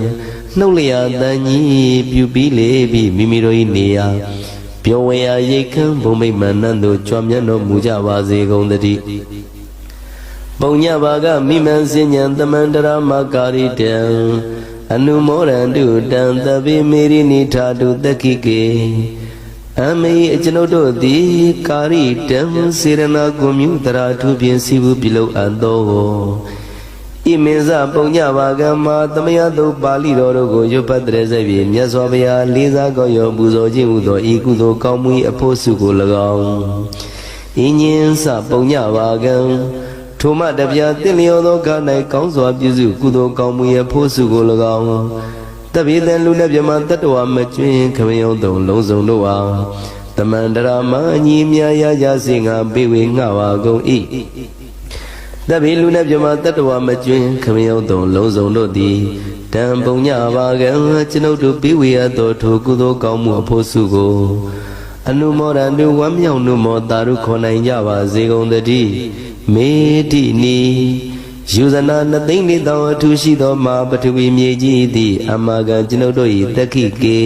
နှုတ်လျာတန်ကြီးပြုပြီးလေပြီးမိမိတို့၏နေရာပြောဝေရာရိတ်ခမ်းဘုံမိတ်မန္တန်တို့ကြွမြတ်တော်မူကြပါစေကုန်သတည်းပုံညဘာကမိမန်စဉ္ဉံသမန္တရာမကာရိတံအနုမောရန္တုတံသဗ္ဗေမေရိနိထာတုတက္ခိကေအမေအကျွန်ုပ်တို့သည်ကာရိတံစေရနာကွန်မြူတရာထုဖြင့်စီဘူးပြုလုပ်အပ်သောဣမင်းစပုံညဘာကမှာသမယတုပါဠိတော်တို့ကိုရွတ်ပတ်တဲ့ဆက်ပြီးမြတ်စွာဘုရားလေးစားကောင်းရောပူဇော်ခြင်းဟူသောဤကုသိုလ်ကောင်းမှု၏အဖို့စုကို၎င်းဣညင်းစပုံညဘာကထိုမှတပြာတင့်လျောသောခါ၌ကောင်းစွာပြုစုကုသိုလ်ကောင်းမှု၏အဖို့စုကို၎င်းတပိတံလူနဲ့မြမတတ္တဝါမကျွင်းခမယုံသုံးလုံးစုံတို့အားတမန္တရာမအညီမြာရကြစေငါပေးဝေငှပါကုန်၏တပိလူနဲ့မြမတတ္တဝါမကျွင်းခမယုံသုံးလုံးစုံတို့သည်တံပုံညပါကံကျွန်ုပ်တို့ပေးဝေရသောထိုကုသိုလ်ကောင်းမှုအဖို့စုကိုအနုမောဒန္တုဝမ်းမြောက်နုမောတာရုခေါ်နိုင်ကြပါစေကုန်သတည်းမေတိနီယူဇနာနှသိမ့်လေးတောင်အထူးရှိသောမာပထဝီမြေကြီးသည်အမဂံကျွန်ုပ်တို့၏တက္ခိကေ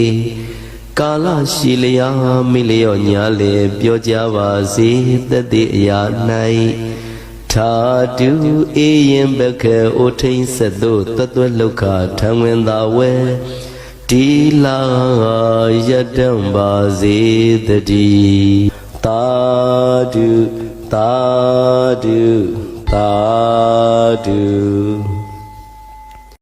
ကာလရှိလျာမိလျော့ညာလေပြောကြပါစေတသက်အရာ၌ထာတုအေယံဘခေအိုထိန်ဆက်သို့တသွဲလောက်ခထံဝင်သာဝဲဒီလာယတံပါစေတည်းသာဓုသာဓုသာဓု